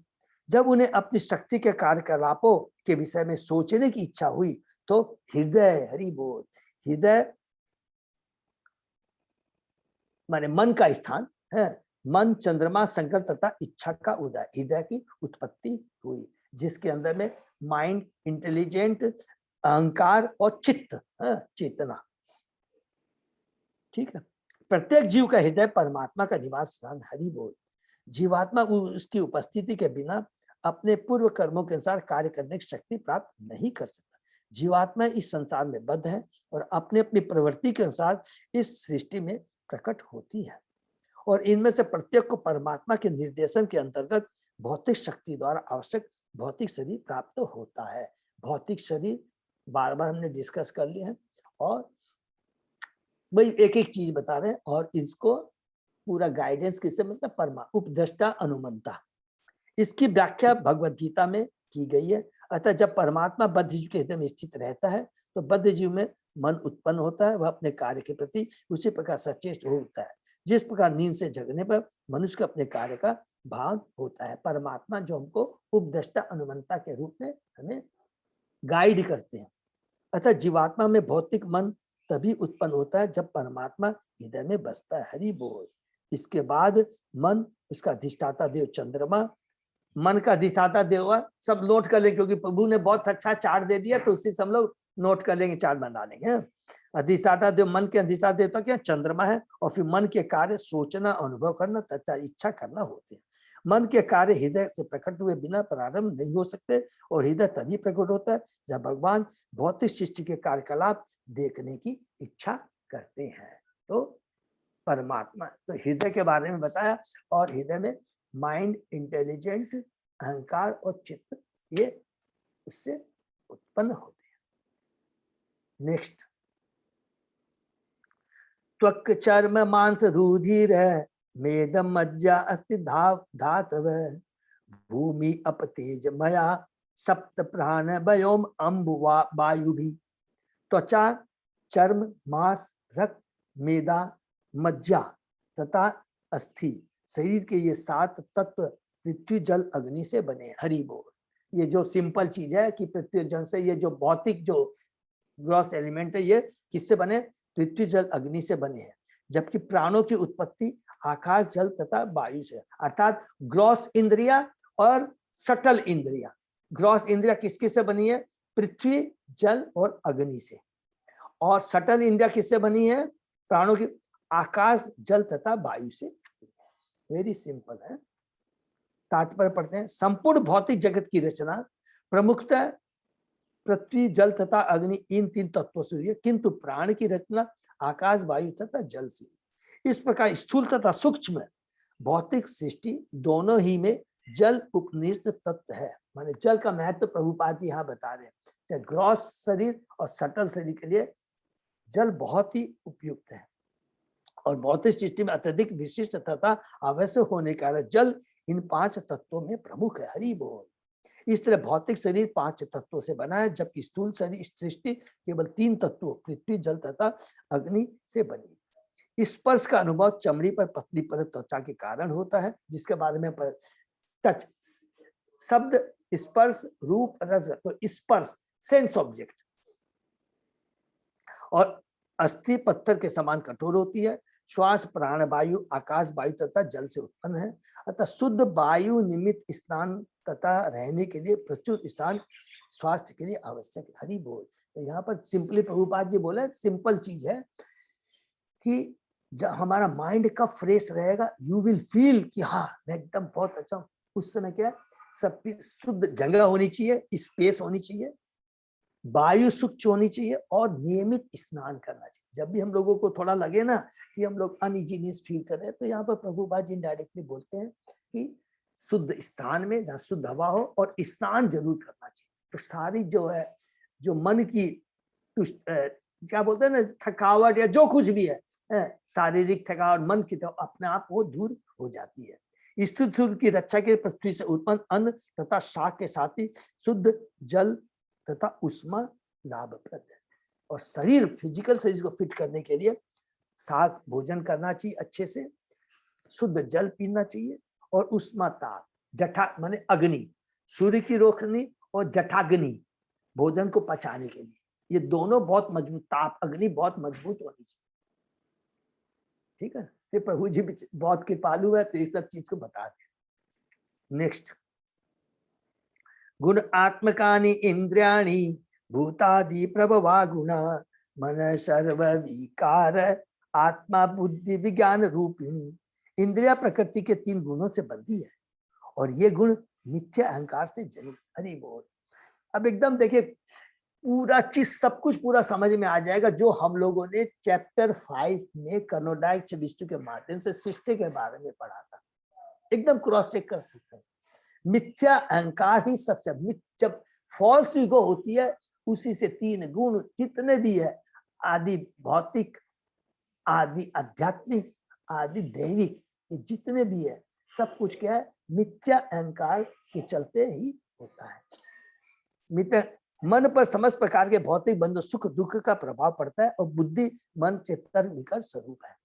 जब उन्हें अपनी शक्ति के कार्यकलापों के विषय में सोचने की इच्छा हुई तो हृदय, हरि बोल, हृदय माने मन का स्थान है। मन, चंद्रमा, संकल्प तथा इच्छा का उदय, हृदय की उत्पत्ति हुई, जिसके अंदर में माइंड, इंटेलिजेंट, अहंकार और चित्त, चेतना। ठीक है। प्रत्येक जीव का हृदय परमात्मा का निवास स्थान, हरि बोल। जीवात्मा उसकी उपस्थिति के बिना अपने पूर्व कर्मों के अनुसार कार्य करने की शक्ति प्राप्त नहीं कर सकता। जीवात्मा इस संसार में बद्ध है और अपनी अपनी प्रवृत्ति के अनुसार इस सृष्टि में प्रकट होती है और इनमें से प्रत्येक को परमात्मा के निर्देशन के अंतर्गत भौतिक शक्ति द्वारा आवश्यक भौतिक शरीर प्राप्त होता है। भौतिक शरीर बार बार हमने डिस्कस कर लिए हैं और वही एक एक चीज बता रहे हैं और इसको पूरा गाइडेंस किससे मतलब परमा उपदेष्टा अनुमंता। इसकी व्याख्या भगवत गीता में की गई है। अतः जब परमात्मा बद्ध जीव के हृदय में स्थित रहता है तो बद्ध जीव में मन उत्पन्न होता है, वह अपने कार्य के प्रति उसी प्रकार सचेष्ट होता है जिस प्रकार नींद से जगने पर मनुष्य को अपने कार्य का भान होता है। परमात्मा जो हमको उपदेष्टा अनुमंता के रूप में हमें गाइड करते हैं। अतः जीवात्मा में भौतिक मन तभी उत्पन्न होता है जब परमात्मा हृदय में बसता है, हरि बोल। इसके बाद मन, उसका अधिष्ठाता देव चंद्रमा, मन का अधिष्ठाता देव सब नोट कर लेंगे क्योंकि प्रभु ने बहुत अच्छा चार्ट दे दिया तो उसी से हम लोग नोट कर लेंगे, चार्ट बना लेंगे। अधिष्ठाता देव, मन के अधिष्ठाता देवता क्या? चंद्रमा है। और फिर मन के कार्य सोचना, अनुभव करना तथा इच्छा करना होते हैं। मन के कार्य हृदय से प्रकट हुए बिना प्रारंभ नहीं हो सकते और हृदय तभी प्रकट होता है जब भगवान भौतिक सृष्टि के कार्यकलाप देखने की इच्छा करते हैं। तो परमात्मा, तो हृदय के बारे में बताया और हृदय में माइंड, इंटेलिजेंट, अहंकार और चित्त, ये उससे उत्पन्न होते हैं। नेक्स्ट, त्वक चर्म मांस रुधिर मेदम मज्जा अस्ति धातव भूमि अप तेज मया सप्त प्राण व्योम अम्बु वायु भी। त्वचा, चर्म, मांस, रक्त, मेदा, मज्जा तथा अस्थि, शरीर के ये 7 तत्व पृथ्वी, जल, अग्नि से बने। हरि बोल। ये जो सिंपल चीज है कि पृथ्वी जल से, ये जो भौतिक जो ग्रॉस एलिमेंट है ये किससे बने? पृथ्वी, जल, अग्नि से बने हैं। जबकि प्राणों की उत्पत्ति आकाश, जल तथा वायु से, अर्थात ग्रॉस इंद्रिया और सटल इंद्रिया। ग्रॉस इंद्रिया किसके से बनी है? पृथ्वी, जल और अग्नि से। और सटल इंद्रिया किससे बनी है? प्राणों की आकाश, जल तथा वायु से। वेरी सिंपल है। तात्पर्य पढ़ते हैं। संपूर्ण भौतिक जगत की रचना प्रमुखतः पृथ्वी, जल तथा अग्नि, इन 3 तत्वों से हुई है, किंतु प्राण की रचना आकाश, वायु तथा जल से। इस प्रकार स्थूल तथा सूक्ष्म भौतिक सृष्टि दोनों ही में जल उपनिषद तत्व है। माने जल का महत्व प्रभुपाद जी यहाँ बता रहे हैं। ग्रॉस शरीर और सटल शरीर के लिए जल बहुत ही उपयुक्त है और भौतिक सृष्टि में अत्यधिक विशिष्ट तथा आवश्यक होने के कारण जल इन 5 तत्वों में प्रमुख है। हरि बोल। इस तरह भौतिक शरीर 5 तत्वों से बना है जबकि स्थूल शरीर सृष्टि केवल 3 तत्वों पृथ्वी, जल तथा अग्नि से बनी। स्पर्श का अनुभव चमड़ी पर पतली परत त्वचा के कारण होता है, जिसके बारे में टच शब्द स्पर्श, रूप, रस। तो स्पर्श सेंस ऑब्जेक्ट। और अस्थि पत्थर के समान कठोर होती है। श्वास, प्राण वायु, आकाश वायु तथा जल से उत्पन्न है। अतः शुद्ध वायु निमित्त स्नान तथा रहने के लिए प्रचुर स्थान स्वास्थ्य के लिए आवश्यक है। हरि बोल। तो यहाँ पर सिंपली प्रभुपाद जी बोले, सिंपल चीज है कि जब हमारा माइंड कब फ्रेश रहेगा, यू विल फील कि हाँ मैं एकदम बहुत अच्छा हूँ, उस समय क्या है, सब शुद्ध जगह होनी चाहिए, स्पेस होनी चाहिए, वायु स्वच्छ होनी चाहिए और नियमित स्नान करना चाहिए। जब भी हम लोगों को थोड़ा लगे ना कि हम लोग अनइजीनेस फील कर रहे हैं, तो यहाँ पर प्रभुपाद जी इनडायरेक्टली बोलते हैं कि शुद्ध स्थान में जहाँ शुद्ध हवा हो और स्नान जरूर करना चाहिए। तो सारी जो है, जो मन की क्या बोलते हैं ना, थकावट या जो कुछ भी है, शारीरिक थकावट, मन की, तो अपने आप वो दूर हो जाती है। स्थिर सूर्य की रक्षा के पृथ्वी से उत्पन्न अन्न तथा शाक के साथ ही शुद्ध जल तथा उष्मा लाभप्रद है। और शरीर, फिजिकल शरीर को फिट करने के लिए साग भोजन करना चाहिए, अच्छे से शुद्ध जल पीना चाहिए और उष्मा ताप, जठा माने अग्नि, सूर्य की रोशनी और जठाग्नि भोजन को पचाने के लिए, ये दोनों बहुत मजबूत, ताप अग्नि बहुत मजबूत होनी चाहिए। ठीक है, ये प्रभु जी बहुत कृपालु है, तो ये सब चीज को बता दे। नेक्स्ट, गुण आत्मकानि इंद्रियाणि भूतादि प्रभवा गुणा मन सर्व विकार आत्मा बुद्धि विज्ञान रूपिणी। इंद्रिया प्रकृति के 3 गुणों से बंधी है और ये गुण मिथ्या अहंकार से जनित। हरि बोल। अब एकदम देखिए, पूरा चीज सब कुछ पूरा समझ में आ जाएगा जो हम लोगों ने चैप्टर 5 में कर्णोदय विष्णु के माध्यम से सृष्टि के बारे में पढ़ा था। एकदम क्रॉस चेक कर सकते हैं। मिथ्या अहंकार ही सबसे, जब फॉल्स ईगो होती है उसी से 3 गुण जितने भी है, आदि भौतिक, आदि आध्यात्मिक, आदि दैविक, ये जितने भी है सब कुछ क्या है, मिथ्या अहंकार के चलते ही होता है। मिथ्या मन पर समस्त प्रकार के भौतिक बंधन सुख दुख का प्रभाव पड़ता है और बुद्धि मन चित्तर विकर स्वरूप है।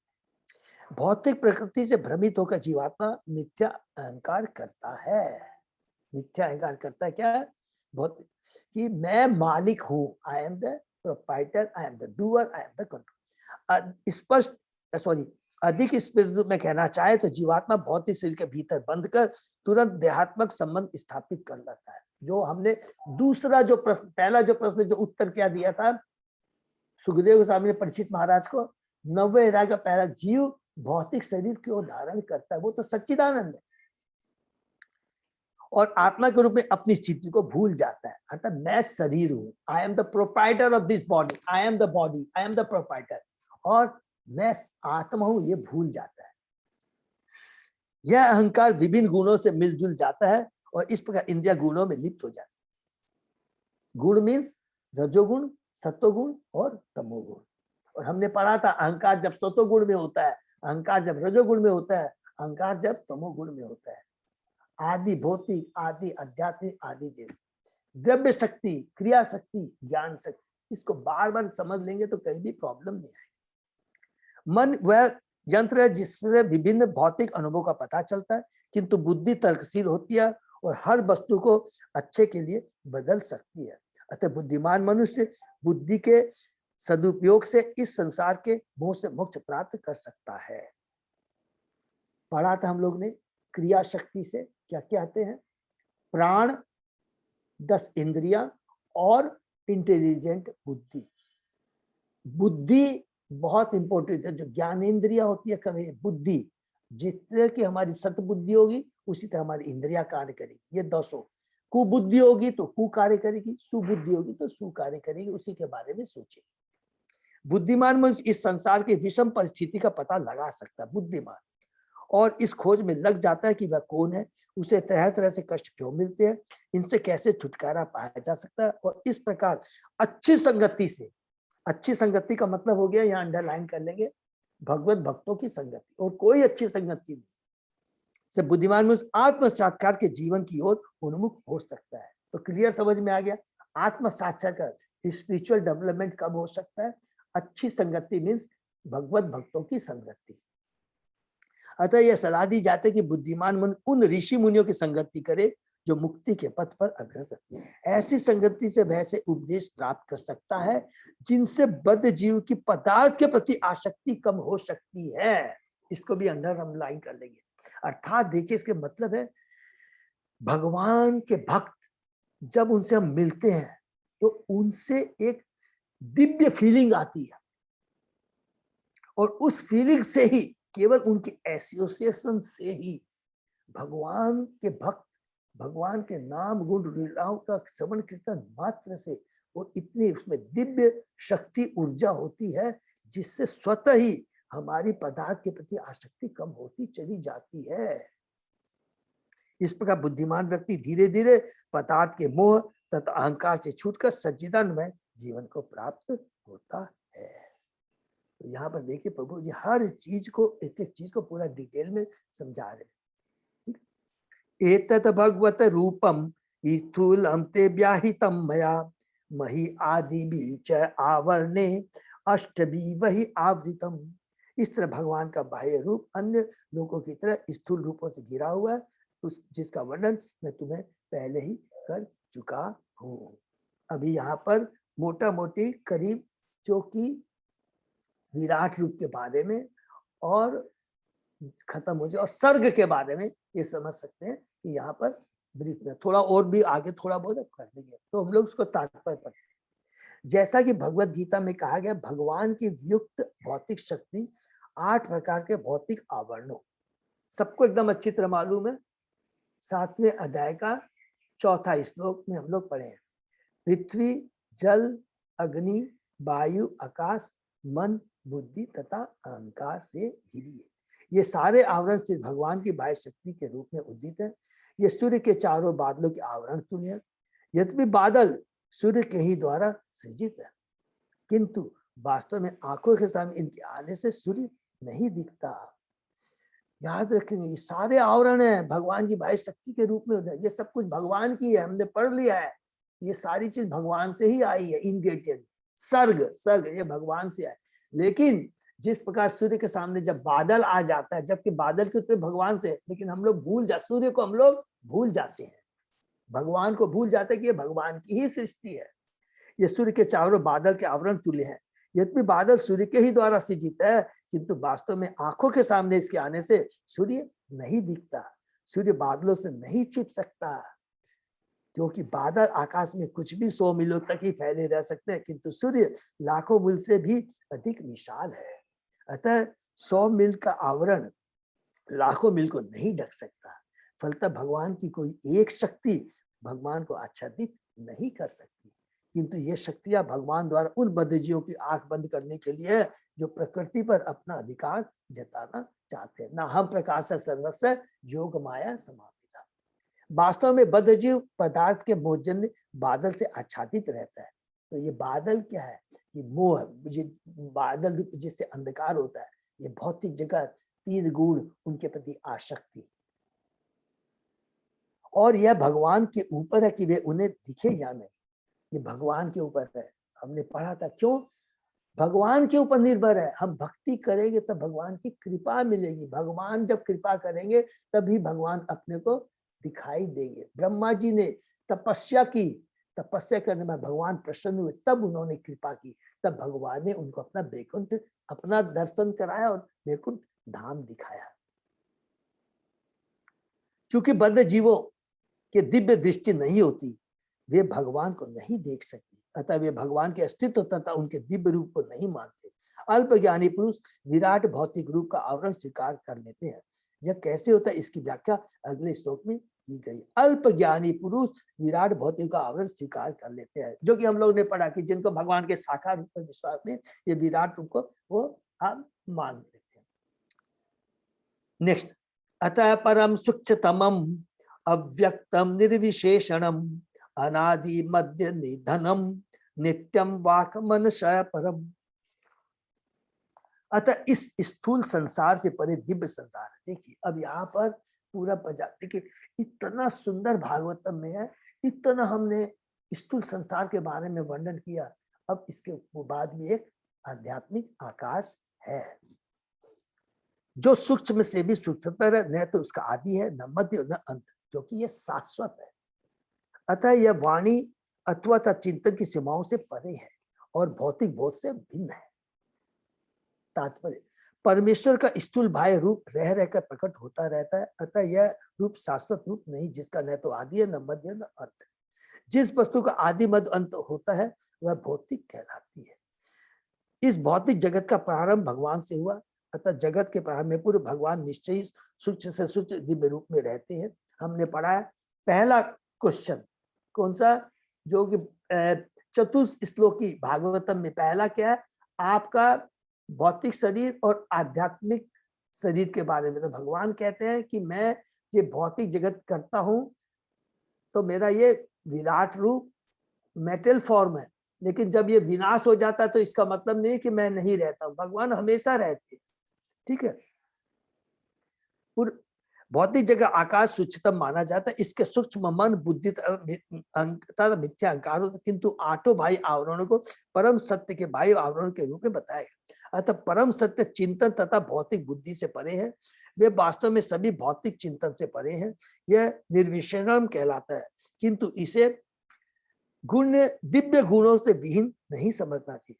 भौतिक प्रकृति से भ्रमित होकर जीवात्मा मिथ्या अहंकार करता है। मिथ्या अहंकार करता है क्या है, बहुत कि मैं मालिक हूं, I am the proprietor, I am the doer, I am the control. स्पष्ट सॉरी अधिक स्पष्ट रूप में कहना चाहे तो जीवात्मा भौतिक शरीर के भीतर बंद कर तुरंत देहात्मक संबंध स्थापित कर लेता है। जो हमने दूसरा जो प्रश्न, पहला जो प्रश्न जो उत्तर क्या दिया था सुखदेव गोस्वामी ने परीक्षित महाराज को, 90 अध्याय का पहला, जीव भौतिक शरीर क्यों धारण करता है, वो तो सच्चिदानंद है और आत्मा के रूप में अपनी स्थिति को भूल जाता है। अर्थात मैं शरीर हूं, I am the proprietor of this body, I am the body, I am the proprietor, और मैं आत्मा हूं, ये भूल जाता है। यह अहंकार विभिन्न गुणों से मिलजुल जाता है और इस प्रकार इंद्रिय गुणों में लिप्त हो जाता है। गुण मीन्स रजोगुण, सत्वगुण और तमोगुण। और हमने पढ़ा था अहंकार जब सत्वगुण में होता है, अहंकार जब रजोगुण में होता है, अहंकार जब तमोगुण में होता है। आदि भौतिक, आदि आध्यात्मिक, आदि देवी, द्रव्य शक्ति, क्रिया शक्ति, ज्ञान शक्ति, इसको बार बार समझ लेंगे तो कहीं भी प्रॉब्लम नहीं आएगी। मन वह यंत्र है जिससे विभिन्न भौतिक अनुभव का पता चलता है, किंतु बुद्धि तर्कशील होती है और हर वस्तु को अच्छे के लिए बदल सकती है। अतः बुद्धिमान मनुष्य बुद्धि के सदुपयोग से इस संसार के मोह से मोक्ष प्राप्त कर सकता है। पढ़ा था हम लोग ने क्रिया शक्ति से क्या कहते हैं, प्राण, 10 इंद्रियां और इंटेलिजेंट बुद्धि। बुद्धि बहुत इंपॉर्टेंट है। जो ज्ञानेंद्रिया होती है कभी बुद्धि, जिस तरह की हमारी सतबुद्धि होगी उसी तरह हमारी इंद्रिया कार्य करेगी। ये 200 कुबुद्धि होगी तो कु कार्य करेगी, सुबुद्धि होगी तो सु कार्य करेगी, उसी के बारे में सोचेगी। बुद्धिमान मनुष्य इस संसार की विषम परिस्थिति का पता लगा सकता है, बुद्धिमान, और इस खोज में लग जाता है कि वह कौन है, उसे तरह तरह से कष्ट क्यों मिलते हैं, इनसे कैसे छुटकारा पाया जा सकता है। और इस प्रकार अच्छी संगति से, अच्छी संगति का मतलब हो गया, यहाँ अंडरलाइन कर लेंगे, भगवत भक्तों की संगति, और कोई अच्छी संगति नहीं से बुद्धिमान मनुष्य आत्म साक्षात्कार के जीवन की ओर उन्मुख हो सकता है। तो क्लियर समझ में आ गया, आत्म साक्षात्कार स्पिरिचुअल डेवलपमेंट कब हो सकता है, अच्छी संगति मीन्स भगवत भक्तों की संगति। अतः यह सलाह दी जाती है कि बुद्धिमान मन उन ऋषि मुनियों की संगति करे जो मुक्ति के पथ पर अग्रसर। ऐसी संगति से वह से उपदेश प्राप्त कर सकता है जिनसे बद्ध जीव की पदार्थ के प्रति आसक्ति कम हो सकती है। इसको भी अंडरलाइन कर लेंगे। अर्थात देखिए इसके मतलब है भगवान के भक्त जब उनसे हम मिलते हैं तो उनसे एक दिव्य फीलिंग आती है और उस फीलिंग से ही, केवल उनकी एसोसिएशन से ही भगवान के भक्त भगवान के नाम गुण लीलाओं का श्रवण कीर्तन मात्र से वो इतनी उसमें दिव्य शक्ति ऊर्जा होती है जिससे स्वतः ही हमारी पदार्थ के प्रति आसक्ति कम होती चली जाती है। इस प्रकार बुद्धिमान व्यक्ति धीरे धीरे पदार्थ के मोह तथा अहंकार से छूटकर सच्चिदानंदमय जीवन को प्राप्त होता है। तो यहाँ पर देखिए प्रभु जी हर चीज को एक एक चीज को पूरा डिटेल में समझा रहे हैं। एतत् भगवत रूपम स्थूलम ते व्याहितम मया मही आदि बीच आवरणे अष्टभी वही आवृतम। इस तरह भगवान का बाह्य रूप अन्य लोगों की तरह स्थूल रूपों से घिरा हुआ है, उस जिसका वर्णन मैं तुम्हें पहले ही कर चुका हूँ। अभी यहाँ पर मोटा मोटी करीब जो कि विराट रूप के बारे में और खत्म हो जाए और सर्ग के बारे में ये समझ सकते हैं कि यहाँ पर ब्रीफ में थोड़ा और भी आगे थोड़ा बहुत कर देंगे तो हम लोग उसको तात्पर्य पढ़ते हैं। जैसा कि भगवत गीता में कहा गया भगवान की युक्त भौतिक शक्ति 8 प्रकार के भौतिक आवरणों, सबको एकदम अच्छी तरह मालूम है। 7वें अध्याय का 4था श्लोक में हम लोग पढ़े हैं। पृथ्वी, जल, अग्नि, वायु, आकाश, मन, बुद्धि तथा अहंकार से घिरी है। ये सारे आवरण सिर्फ भगवान की बाह्य शक्ति के रूप में उदित है। ये सूर्य के चारों बादलों के आवरण तुल्य है। यद्यपि बादल सूर्य के ही द्वारा सृजित है, किंतु वास्तव में आंखों के सामने इनके आने से सूर्य नहीं दिखता। याद रखेंगे ये सारे आवरण है भगवान की बाह्य शक्ति के रूप में उदय। ये सब कुछ भगवान की है, हमने पढ़ लिया है। ये सारी चीज भगवान से ही आई है। इंग्रेडिएंट सर्ग ये भगवान से आए। लेकिन जिस प्रकार सूर्य के सामने जब बादल आ जाता है, जबकि बादल के उत्पत्ति भगवान से, लेकिन हम लोग सूर्य को हम लोग भूल जाते हैं, भगवान को भूल जाते हैं कि ये भगवान की ही सृष्टि है। ये सूर्य के चारों बादल के आवरण तुल्य है। यद्यपि बादल सूर्य के ही द्वारा सृजित है, किंतु वास्तव में आंखों के सामने इसके आने से सूर्य नहीं दिखता। सूर्य बादलों से नहीं छिप सकता, क्योंकि बादल आकाश में कुछ भी 100 मीलों तक ही फैले रह सकते हैं, किंतु सूर्य लाखों मील से भी अधिक विशाल है। अतः 100 मील का आवरण लाखों मील को नहीं ढक सकता। फलतः भगवान की कोई एक शक्ति भगवान को आच्छादित नहीं कर सकती, किंतु ये शक्तियां भगवान द्वारा उन बद्धजीवों की आंख बंद करने के लिए है जो प्रकृति पर अपना अधिकार जताना चाहते हैं। ना हम प्रकाश सर्वस्व योग माया समापिता। वास्तव में बद्धजीव पदार्थ के मोहजन्य बादल से आच्छादित रहता है। तो ये बादल क्या है कि मोह, बादल जिससे अंधकार होता है, ये भौतिक जगत, तीर गुण, उनके प्रति आसक्ति, और यह भगवान के ऊपर है कि वे उन्हें दिखे या नहीं। ये भगवान के ऊपर है। हमने पढ़ा था क्यों भगवान के ऊपर निर्भर है। हम भक्ति करेंगे तब भगवान की कृपा मिलेगी। भगवान जब कृपा करेंगे तभी भगवान अपने को दिखाई देंगे। ब्रह्मा जी ने तपस्या की, तपस्या करने में भगवान प्रसन्न हुए, तब उन्होंने कृपा की, तब भगवान ने उनको अपना वैकुंठ, अपना दर्शन कराया और वैकुंठ धाम दिखाया। चूंकि बद्ध जीवों के दिव्य दृष्टि नहीं होती, वे भगवान को नहीं देख सकती, अतः वे भगवान के अस्तित्व तथा उनके दिव्य रूप को नहीं मानते। अल्पज्ञानी पुरुष विराट भौतिक रूप का आवरण स्वीकार कर लेते हैं। यह कैसे होता है, इसकी व्याख्या अगले श्लोक में की गई। अल्पज्ञानी पुरुष विराट भौतिक का आवरण स्वीकार कर लेते हैं, जो कि हम लोग ने पढ़ा कि जिनको भगवान के साकार रूप पर विश्वास नहीं, ये विराट रूप को वो आप मान लेते हैं। नेक्स्ट, अतः परम सूक्ष्मतमम अव्यक्तम निर्विशेषणम अनादि मध्य निधनम नित्यम वाक मनसा परम। अतः इस स्थूल संसार से परे दिव्य संसार है। देखिए अब यहाँ पर पूरा देखिए इतना सुंदर भागवतम में है, इतना हमने स्थूल संसार के बारे में वर्णन किया। अब इसके बाद में एक आध्यात्मिक आकाश है जो सूक्ष्म से भी सूक्ष्मतर है, न तो उसका आदि है, न मध्य, न अंत, क्योंकि यह शाश्वत है। अतः यह वाणी अथवा चिंतन की सीमाओं से परे है और भौतिक बोध से भिन्न है। तात्पर्य, परमेश्वर का स्थूल बाह्य रूप रह रहकर प्रकट होता रहता है। अतः यह रूप शाश्वत रूप नहीं, जिसका न तो आदि है, न मध्य, न अंत है। जिस वस्तु का आदि मध्य अंत होता है वह भौतिक कहलाती है। इस भौतिक जगत का प्रारंभ भगवान से हुआ, अतः जगत के प्रारंभ में पूर्व भगवान निश्चय ही सूक्ष्म से सूक्ष्म दिव्य रूप में रहते हैं। हमने पढ़ा है पहला क्वेश्चन कौन सा, जो कि चतुर्थ श्लोकी भागवतम में पहला क्या है, आपका भौतिक शरीर और आध्यात्मिक शरीर के बारे में। तो भगवान कहते हैं कि मैं ये भौतिक जगत करता हूं तो मेरा ये विराट रूप मेटल फॉर्म है, लेकिन जब ये विनाश हो जाता है तो इसका मतलब नहीं कि मैं नहीं रहता हूं, भगवान हमेशा रहते हैं। ठीक है, भौतिक जगह आकाश सूक्ष्मतम माना जाता है, इसके सूक्ष्म मन बुद्धि तथा मिथ्या अहंकार होता है, किंतु आठों भाई आवरणों को परम सत्य के भाई आवरण के रूप में बताया गया। अतः परम सत्य चिंतन तथा भौतिक बुद्धि से परे है, वे वास्तव में सभी भौतिक चिंतन से परे हैं। यह निर्विशेषम कहलाता है, किंतु इसे गुण दिव्य गुणों से विहीन नहीं समझना चाहिए।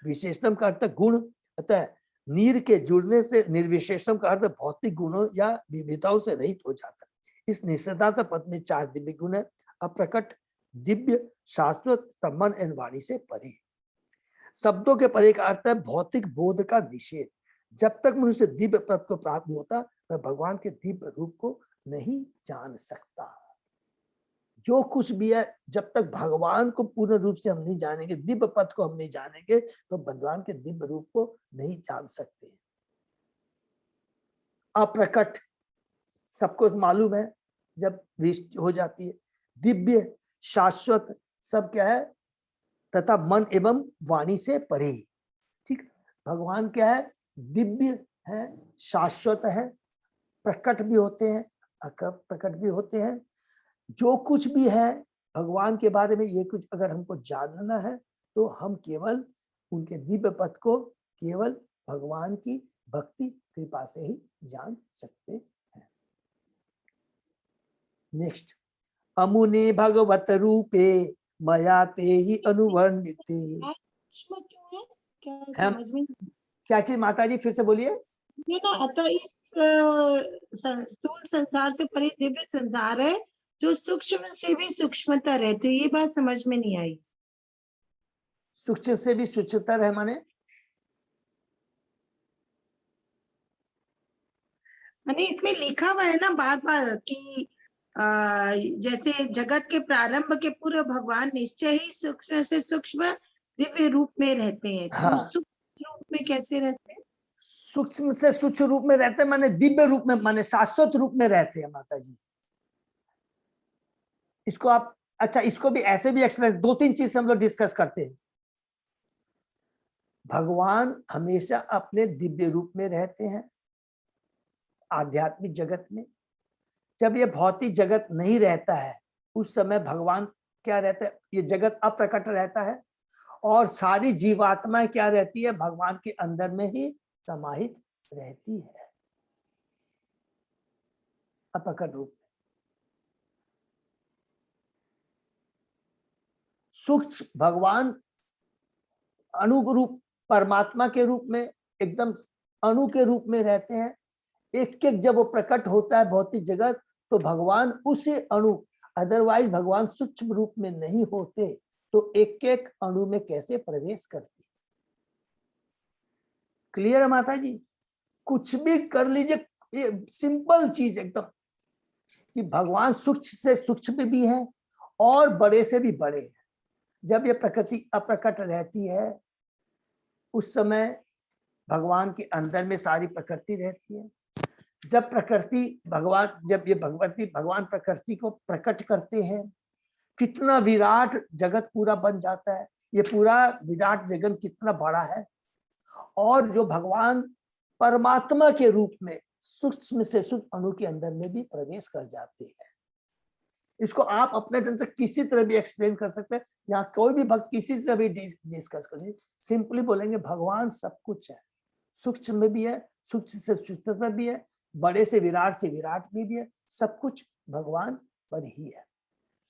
विशेषण का अर्थ गुण, अतः नीर के जुड़ने से निर्विशेषम का अर्थ भौतिक गुणों या विविधताओं से रहित हो जाता है। इस निषेधार्थ पद में 4 दिव्य गुण है, अप्रकट, दिव्य, शाश्वत, मन एवं वाणी से परे। शब्दों के परे का अर्थ है भौतिक बोध का निषेध। जब तक मनुष्य दिव्य पद को प्राप्त नहीं होता वह भगवान के दिव्य रूप को नहीं जान सकता। जो कुछ भी है, जब तक भगवान को पूर्ण रूप से हम नहीं जानेंगे, दिव्य पद को हम नहीं जानेंगे, तो भगवान के दिव्य रूप को नहीं जान सकते। अप्रकट सबको मालूम है, जब दृष्टि हो जाती है। दिव्य, शाश्वत सब क्या है, तथा मन एवं वाणी से परे। ठीक, भगवान क्या है, दिव्य है, शाश्वत है, प्रकट भी होते हैं, अप्रकट भी होते हैं। जो कुछ भी है भगवान के बारे में, ये कुछ अगर हमको जानना है तो हम केवल उनके दिव्य पद को केवल भगवान की भक्ति कृपा से ही जान सकते हैं। नेक्स्ट, अमुने भगवत रूपे मया ते ही अनुवर्णिते। क्या चीज माता जी, फिर से बोलिए। अतः इस स्थूल संसार से परे दिव्य संसार है जो सूक्ष्म से भी सूक्ष्मतर है। तो ये बात समझ में नहीं आई। सूक्ष्म से भी सूक्ष्मतर है माने इसमें लिखा हुआ है ना बार बार कि जैसे जगत के प्रारंभ के पूर्व भगवान निश्चय ही सूक्ष्म से सूक्ष्म दिव्य रूप में रहते हैं। हाँ। तो सूक्ष्म रूप में कैसे रहते हैं? सूक्ष्म से सूक्ष्म रूप में रहते हैं माने दिव्य रूप में, माने शाश्वत रूप में रहते हैं माता जी। इसको आप, अच्छा इसको भी ऐसे भी एक्सप्लेन, 2-3 चीज हम लोग डिस्कस करते हैं। भगवान हमेशा अपने दिव्य रूप में रहते हैं आध्यात्मिक जगत में। जब ये भौतिक जगत नहीं रहता है उस समय भगवान क्या रहता है, ये जगत अप्रकट रहता है और सारी जीवात्माएं क्या रहती है, भगवान के अंदर में ही समाहित रहती है अप्रकट रूप में। सूक्ष्म भगवान अणु रूप परमात्मा के रूप में एकदम अणु के रूप में रहते हैं। एक एक जब वो प्रकट होता है भौतिक जगत तो भगवान उसी अणु, अदरवाइज भगवान सूक्ष्म रूप में नहीं होते तो एक एक अणु में कैसे प्रवेश करते। क्लियर है माता जी? कुछ भी कर लीजिए, ये सिंपल चीज एकदम, कि भगवान सूक्ष्म से सूक्ष्म भी है और बड़े से भी बड़े हैं। जब ये प्रकृति अप्रकट रहती है उस समय भगवान के अंदर में सारी प्रकृति रहती है। जब प्रकृति भगवान, जब ये भगवान प्रकृति को प्रकट करते हैं, कितना विराट जगत पूरा बन जाता है। ये पूरा विराट जगत कितना बड़ा है। और जो भगवान परमात्मा के रूप में सूक्ष्म से सूक्ष्म अणु के अंदर में भी प्रवेश कर जाते हैं। इसको आप अपने ढंग से किसी तरह भी एक्सप्लेन कर सकते हैं, यहाँ कोई भी भक्त किसी से भी डिस्कस करिए, सिंपली बोलेंगे भगवान सब कुछ है, सूक्ष्म में भी है, सूक्ष्म से सूक्ष्म में भी है, बड़े से विराट में भी है, सब कुछ भगवान पर ही है।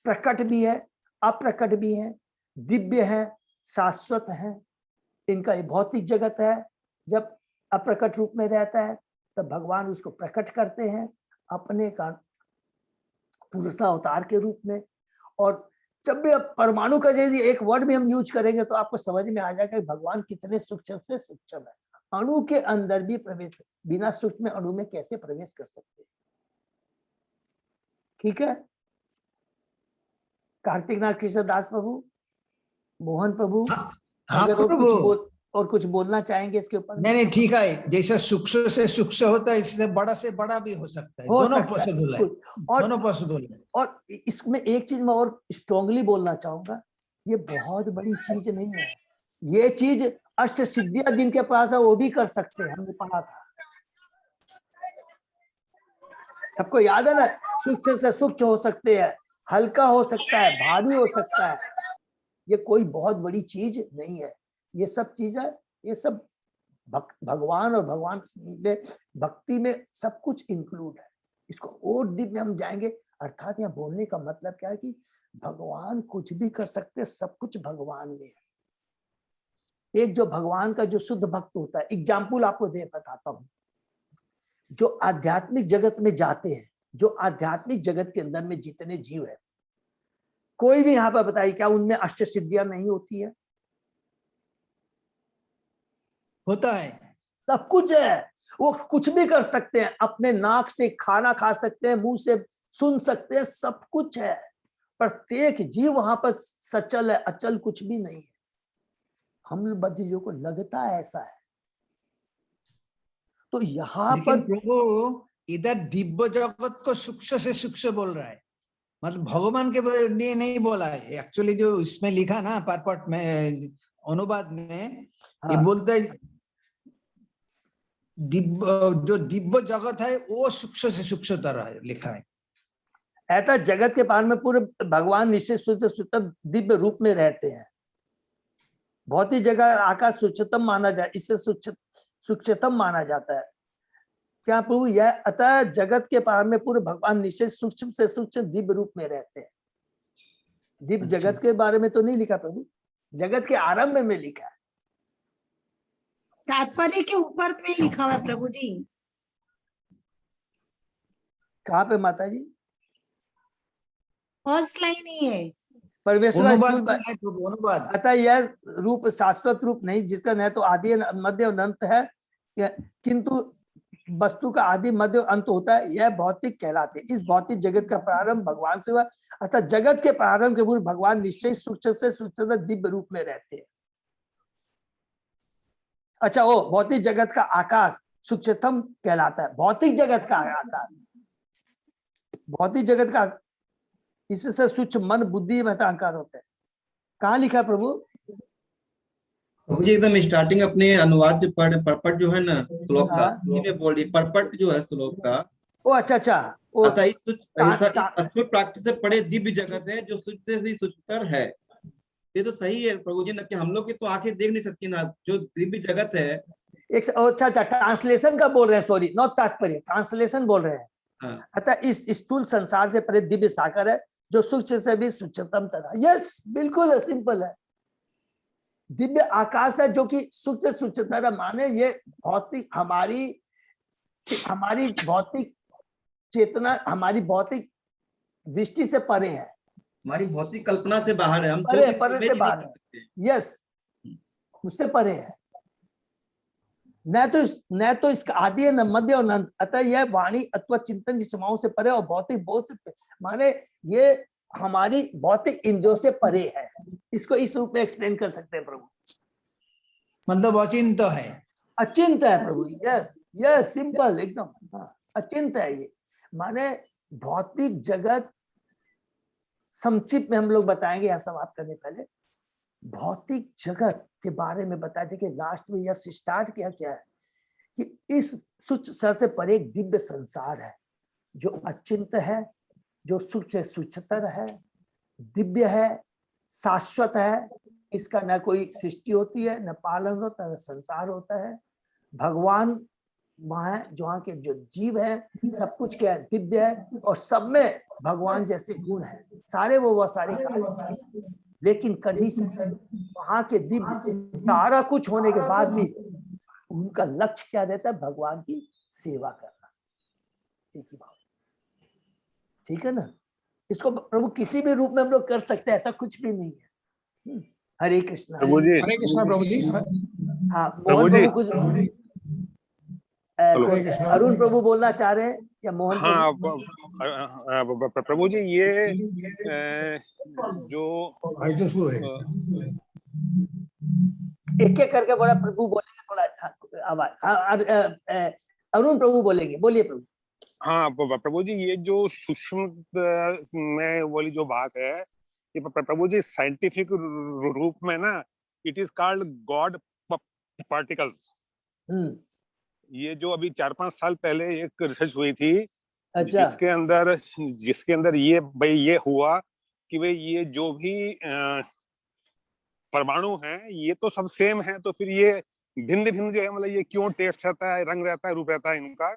प्रकट भी है, अप्रकट भी है, दिव्य है, शाश्वत है। इनका ये भौतिक जगत है, जब अप्रकट रूप में रहता है तब भगवान उसको प्रकट करते हैं अपने का पुरुषावतार के रूप में। और जब भी परमाणु का यदि एक वर्ड में हम यूज करेंगे तो आपको समझ में आ जाएगा कि भगवान कितने सूक्ष्म से सूक्ष्म है। अणु के अंदर भी प्रवेश, बिना सूक्ष्म अणु में कैसे प्रवेश कर सकते हैं? ठीक है, कार्तिक नाथ कृष्णदास प्रभु, मोहन प्रभु, हाँ अगर प्रभु। और कुछ बोलना चाहेंगे इसके ऊपर? नहीं ठीक है, जैसे सूक्ष्म से सूक्ष्म होता है, इससे बड़ा भी हो सकता है, दोनों पॉसिबल है, दोनों पॉसिबल है। और इसमें एक चीज मैं और स्ट्रांगली बोलना चाहूंगा, ये बहुत बड़ी चीज नहीं है, ये चीज अष्ट सिद्धियां जिनके पास है वो भी कर सकते हैं, हमने पढ़ा था। सबको याद है ना, सूक्ष्म से सूक्ष्म हो सकते हैं, हल्का हो सकता है, भारी हो सकता है, ये कोई बहुत बड़ी चीज नहीं है। ये सब चीजें, ये सब भगवान और भगवान में भक्ति में सब कुछ इंक्लूड है। इसको और डीप में हम जाएंगे, अर्थात यहाँ बोलने का मतलब क्या है कि भगवान कुछ भी कर सकते, सब कुछ भगवान में है। एक जो भगवान का जो शुद्ध भक्त होता है, एग्जाम्पल आपको दे बताता हूं, जो आध्यात्मिक जगत में जाते हैं, जो आध्यात्मिक जगत के अंदर में जितने जीव है, कोई भी यहाँ पर बताइए क्या उनमें अष्ट सिद्धियां नहीं होती है? होता है, सब कुछ है, वो कुछ भी कर सकते हैं, अपने नाक से खाना खा सकते हैं, मुंह से सुन सकते हैं, सब कुछ है। प्रत्येक जीव वहां पर सचल है, अचल कुछ भी नहीं है। हम बद्रियों को लगता है ऐसा है। तो यहाँ पर प्रभु इधर दिव्य जगत को सूक्ष्म से सूक्ष्म बोल रहा है, मतलब भगवान के लिए नहीं बोला है। एक्चुअली जो इसमें लिखा ना परपट में, अनुवाद में, हाँ। ये बोलते हैं जो दिव्य जगत है वो सूक्ष्म से सूक्ष्मतर है, लिखा है। ऐसा जगत के पार में पूरे भगवान निश्चित सूक्ष्म दिव्य रूप में रहते हैं। भौतिक जगह आकाश सूक्ष्मतम माना जाए, इससे सूक्ष्मतम माना जाता है क्या प्रभु? यह अतः जगत के पार में पूरे भगवान निश्चित सूक्ष्म से सूक्ष्म दिव्य रूप में रहते हैं। दिव्य जगत के बारे में तो नहीं लिखा प्रभु, जगत के आरंभ में लिखा है। तात्पर्य के ऊपर में लिखा हुआ है प्रभु जी। कहाँ पे माता जी? फर्स्ट लाइन ही है, परमेश्वर अनुवाद। अतः यह रूप शाश्वत रूप नहीं, जिसका न तो आदि मध्य और अंत है, किंतु वस्तु का आदि मध्य और अंत होता है, यह भौतिक कहलाते। इस भौतिक जगत का प्रारंभ भगवान से हुआ, अतः जगत के प्रारंभ के पूर्व भगवान निश्चय सूक्ष्म से सूक्ष्म दिव्य रूप में रहते हैं। अच्छा, वो भौतिक जगत का आकाश सूक्ष्मतम कहलाता है। भौतिक जगत का आकाश, भौतिक जगत का, इससे सूक्ष्म मन बुद्धि में अहंकार होता है। कहाँ लिखा प्रभु? मुझे एकदम स्टार्टिंग अपने अनुवाद जो परपट जो है ना श्लोक का, में बोल रही परपट जो है श्लोक का। ओ अच्छा, अतः इस प्राकृत से पड़े दिव्य जगत है जो सूक्ष्म से भी सूक्ष्मतर है। ये तो सही है प्रभु जी ना, कि हम लोग की तो आंखें देख नहीं सकती ना, जो दिव्य जगत है। अच्छा, ट्रांसलेशन का बोल रहे हैं, सॉरी, नॉट तात्पर्य, ट्रांसलेशन बोल रहे हैं। अतः इस स्थूल संसार से परे दिव्य सागर है जो सूक्ष्म से भी सूक्ष्मतम तरह। यस, बिल्कुल सिंपल है। दिव्य आकाश है जो कि सूक्ष्म सूक्ष्मतर, माने ये भौतिक, हमारी भौतिक चेतना, हमारी भौतिक दृष्टि से परे है, हमारी भौतिक कल्पना से बाहर है, हम परे से बाहर है। यस, उससे परे है। न तो इसका आदि है, न मध्य और अंत। अतः यह वाणी अथवा चिंतन की सीमाओं से परे और भौतिक बोध से, माने ये हमारी भौतिक इंद्रियों से परे है। इसको इस रूप में एक्सप्लेन कर सकते हैं प्रभु, मतलब अचिंत है, अचिंत है प्रभु। यस यस, सिंपल एकदम, हाँ, अचिंत है ये, माने भौतिक जगत। संक्षिप्त में हम लोग बताएंगे, यहाँ समाप्त करने पहले भौतिक जगत के बारे में बता दें कि लास्ट में यह स्टार्ट किया क्या है कि इस सूक्ष्म सर से परे एक दिव्य संसार है जो अचिंत है, जो सूक्ष्म से सूक्ष्मतर है, दिव्य है, शाश्वत है। इसका न कोई सृष्टि होती है, न पालन होता है, न संसार होता है। भगवान वहां है, जो वहां के जो जीव है सब कुछ क्या है, दिव्य है, और सब में भगवान जैसे गुण है, सारे वो सारे कार्य। लेकिन कंडीशन वहां के दिव्य सारा कुछ होने के बाद भी उनका लक्ष्य क्या रहता है? भगवान की सेवा करना, एक ही भाव। ठीक है ना? इसको प्रभु किसी भी रूप में हम लोग कर सकते हैं, ऐसा कुछ भी नहीं है। हरे कृष्णा। हरे कृष्णा प्रभु जी। हाँ प्रभु मोहन जी। प्रभु कुछ अरुण प्रभु बोलना चाह रहे हैं या मोहन हाँ प्रभु? प्रभु जी, ये जो एक एक करके बोला, प्रभु बोलेंगे थोड़ा आवाज। अरुण प्रभु बोलेंगे, बोलिए प्रभु। हाँ प्रभु जी, ये जो सूक्ष्म में वाली जो बात है, ये प्रभु जी साइंटिफिक रूप में ना, it is called God particles. ये जो अभी 4-5 साल पहले एक रिसर्च हुई थी, अच्छा। जिसके अंदर ये हुआ कि भाई ये जो भी परमाणु हैं, ये तो सब सेम है, तो फिर ये भिन्न भिन्न जो है, मतलब ये क्यों टेस्ट रहता है, रंग रहता है, रूप रहता है इनका।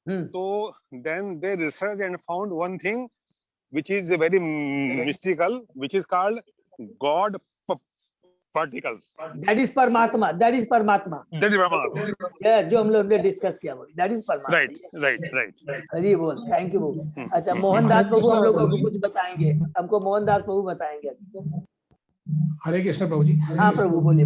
तो then they researched and found one thing which is very mystical, which is called God particles. That is परमात्मा, that is परमात्मा। That is Brahma. जो हम लोग ने डिस्कस किया वो, that is परमात्मा। Right. हरी बोल, थैंक यू प्रभु। अच्छा, मोहनदास प्रभु हम लोगों को कुछ बताएंगे, हमको मोहनदास प्रभु बताएंगे। हरे कृष्ण प्रभु जी। हाँ प्रभु बोलिए।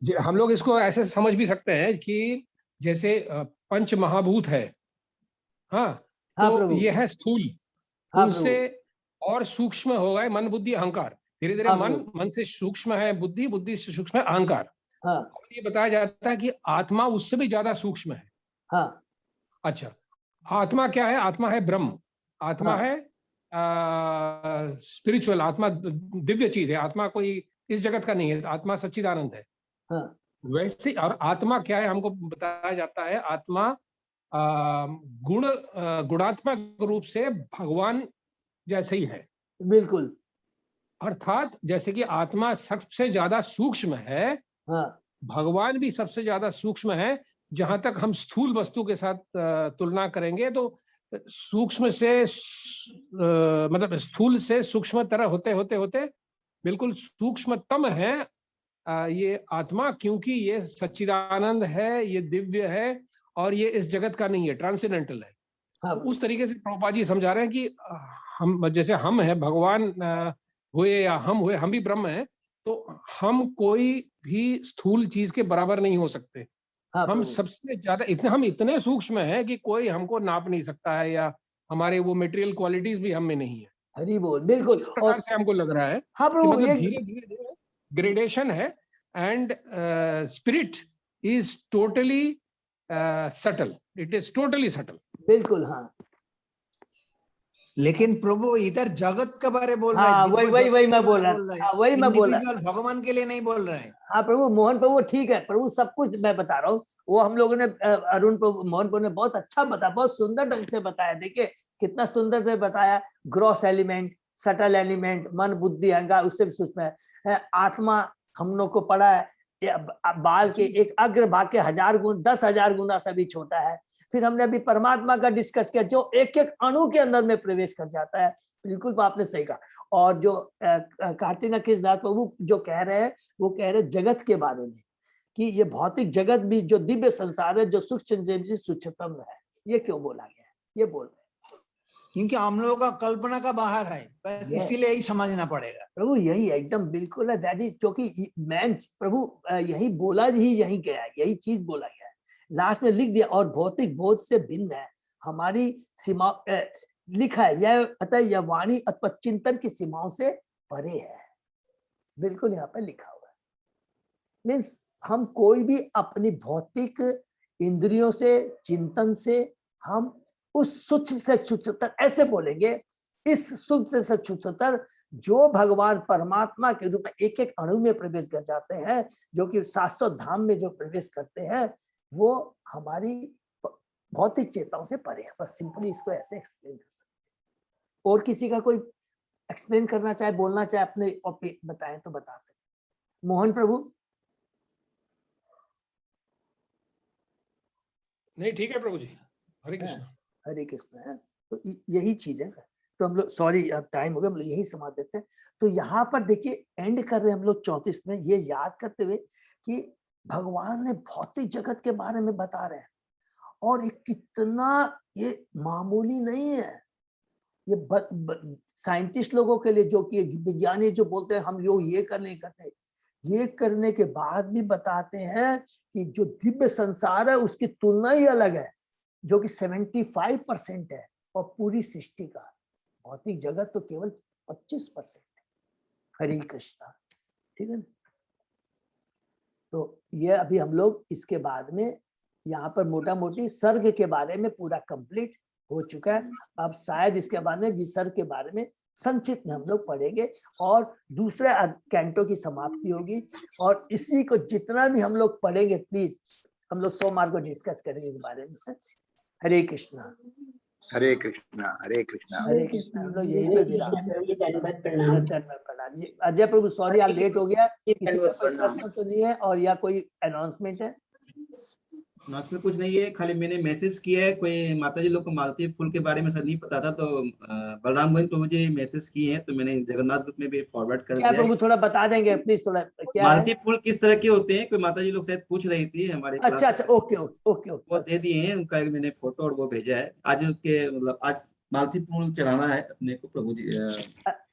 तो हम लोग इसको ऐसे समझ भी सकते हैं कि जैसे पंच महाभूत है, हाँ तो ये है स्थूल, उनसे और सूक्ष्म हो गए मन बुद्धि अहंकार। धीरे धीरे मन से सूक्ष्म है बुद्धि, बुद्धि से सूक्ष्म है अहंकार। ये बताया जाता है कि आत्मा उससे भी ज्यादा सूक्ष्म है। अच्छा, आत्मा क्या है? आत्मा है ब्रह्म, आत्मा है स्पिरिचुअल, आत्मा दिव्य चीज है, आत्मा कोई इस जगत का नहीं है, आत्मा सच्चिदानंद है। वैसे और आत्मा क्या है हमको बताया जाता है, आत्मा गुणात्मक रूप से भगवान जैसे ही है। बिल्कुल। अर्थात जैसे कि आत्मा सबसे ज्यादा सूक्ष्म है, भगवान भी सबसे ज्यादा सूक्ष्म है। जहां तक हम स्थूल वस्तु के साथ तुलना करेंगे तो सूक्ष्म से मतलब स्थूल से सूक्ष्मतर होते होते होते बिल्कुल सूक्ष्मतम है ये आत्मा, क्योंकि ये सच्चिदानंद है, ये दिव्य है और ये इस जगत का नहीं है, ट्रांसेंडेंटल है। तो उस तरीके से प्रभुपाद जी समझा रहे हैं कि हम जैसे हम हैं, भगवान हुए या हम हुए, हम भी ब्रह्म हैं, तो हम कोई भी स्थूल चीज के बराबर नहीं हो सकते। हम सबसे ज्यादा हम इतने सूक्ष्म हैं कि कोई हमको नाप नहीं सकता है, या हमारे वो मटेरियल क्वालिटीज भी हम में नहीं है। हरी बोल, बिल्कुल। इस प्रकार से हमको लग रहा है कि मतलब धीरे धीरे ग्रेडेशन है, and spirit is totally subtle, it is totally subtle. बिल्कुल। हाँ, लेकिन प्रभु इधर जगत के बारे बोल रहा है। वही मैं बोल रहा हूँ, वही मैं बोल रहा हूँ, भगवान के लिए नहीं बोल रहे हैं। हाँ प्रभु, मोहन प्रभु ठीक है प्रभु, सब कुछ मैं बता रहा हूँ। वो हम लोगों ने अरुण प्रभु, मोहन प्रभु ने बहुत अच्छा बताया, बहुत सुंदर ढंग से बताया। देखिए कितना सुंदर से बताया, ग्रॉस एलिमेंट, सटल एलिमेंट, मन बुद्धि अहंकार, उससे भी सूक्ष्म है। आत्मा हम लोग को पढ़ा है, बाल के एक अग्र भाग के 1000 गुण 10,000 गुना से भी छोटा है। फिर हमने अभी परमात्मा का डिस्कस किया, जो एक एक अणु के अंदर में प्रवेश कर जाता है। बिल्कुल आपने सही कहा। और जो कार्तिक कृष्णदास प्रभु जो कह रहे हैं, वो कह रहे जगत के बारे में कि ये भौतिक जगत भी जो दिव्य संसार है, जो सूक्ष्मतम है। ये क्यों बोला गया है? ये बोल रहे क्योंकि हम लोगों का कल्पना का बाहर है, इसीलिए यही समझना पड़ेगा। प्रभु यही है, एकदम बिल्कुल है। दैट इज, क्योंकि मैन प्रभु यही बोला ही, यही गया है, यही चीज बोला गया है, लास्ट में लिख दिया। और भौतिक बोध से भिन्न है, हमारी सीमा लिखा है, यह अतः यह वाणी अथवा चिंतन की सीमाओं से परे है। बिल्कुल यहाँ पर लिखा हुआ है। मीन्स हम कोई भी अपनी भौतिक इंद्रियों से, चिंतन से हम उस सूक्ष्म से सूक्ष्मतर, ऐसे बोलेंगे, इस सूक्ष्म से सूक्ष्मतर जो भगवान परमात्मा के रूप में एक एक अणु में प्रवेश कर जाते हैं, जो कि शाश्वत धाम में जो प्रवेश करते हैं, वो हमारी भौतिक चेताओं से परे है। बस सिंपली इसको ऐसे एक्सप्लेन कर सकते। और किसी का कोई एक्सप्लेन करना चाहे, बोलना चाहे, अपने बताएं तो बता सकते। मोहन प्रभु? नहीं, ठीक है प्रभु जी, हरे कृष्ण। हरे कृष्ण है। तो यही चीज है। तो हम लोग, सॉरी अब टाइम हो गया, हम लोग यही समाप्त देते हैं। तो यहाँ पर देखिए एंड कर रहे हैं हम लोग 34 में, ये याद करते हुए कि भगवान ने भौतिक जगत के बारे में बता रहे हैं, और ये कितना ये मामूली नहीं है। ये साइंटिस्ट लोगों के लिए, जो कि विज्ञानी जो बोलते हैं हम लोग ये कर नहीं करते, ये करने के बाद भी बताते हैं कि जो दिव्य संसार है उसकी तुलना ही अलग है, जो कि 75% है, और पूरी सृष्टि का भौतिक जगत तो केवल 25% है। हरे कृष्णा, ठीक है ना। तो ये अभी हम लोग इसके बाद में यहाँ पर मोटा मोटी सर्ग के बारे में पूरा कंप्लीट हो चुका है। अब शायद इसके बाद में विसर्ग के बारे में संक्षिप्त में हम लोग पढ़ेंगे और दूसरे कैंटो की समाप्ति होगी। और इसी को जितना भी हम लोग पढ़ेंगे प्लीज हम लोग सोमवार को डिस्कस करेंगे इस बारे में। हरे कृष्णा हरे कृष्णा हरे कृष्णा हरे कृष्णा। हम लोग यही पे विराम। अजय प्रभु सॉरी आप लेट हो गया, किसी का कोई प्रश्न तो नहीं है और या कोई अनाउंसमेंट है? में कुछ नहीं है, खाली मैंने मैसेज किया है, कोई माताजी लोग को मालती फूल के बारे में सर नहीं पता था, तो बलराम गोविंद प्रभु जी मैसेज किए हैं, तो मैंने जगन्नाथ ग्रुप में भी फॉरवर्ड कर दिया। प्रभु थोड़ा बता देंगे प्लीज, थोड़ा क्या मालती फूल किस तरह के होते हैं, कोई माताजी लोग शायद पूछ रही थी हमारे। अच्छा ओके ओके वो दे दिए हैं, उनका मैंने फोटो और वो भेजा है। आज के मतलब आज मालती फूल चढ़ाना है अपने को प्रभु जी।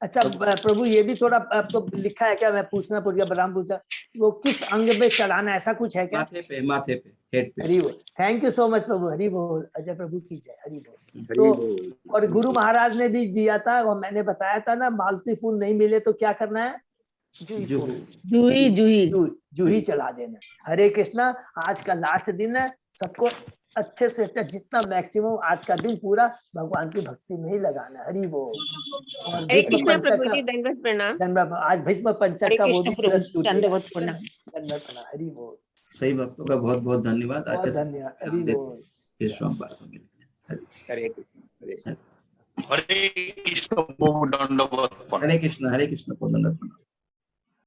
अच्छा प्रभु ये भी थोड़ा आपको लिखा है क्या? मैं पूछना पड़ गया, बलराम पूछा वो किस अंग में चढ़ाना, ऐसा कुछ है क्या? माथे पे हेड पे। हरि बोल, थैंक यू सो मच प्रभु। हरि बोल, अजय प्रभु की जय। हरि बोल। तो और गुरु महाराज ने भी दिया था और मैंने बताया था ना, मालती फूल नहीं मिले तो क्या करना है? जूही चढ़ा देना। हरे कृष्णा। आज का लास्ट दिन है, सबको अच्छे से अच्छा जितना मैक्सिमम आज का दिन पूरा भगवान की भक्ति में ही लगाना। हरि बोल। हरे कृष्णा प्रभु जी, दंडवत प्रणाम। आज भीष्म पंचक का वो भी दंडवत प्रणाम। हरि बोल। सही भक्तों का बहुत बहुत धन्यवाद। धन्यवाद। हरि बोल। इस सोमवार को मिलते हैं। हरे कृष्ण हरे कृष्ण। हरे कृष्ण। हरे कृष्ण।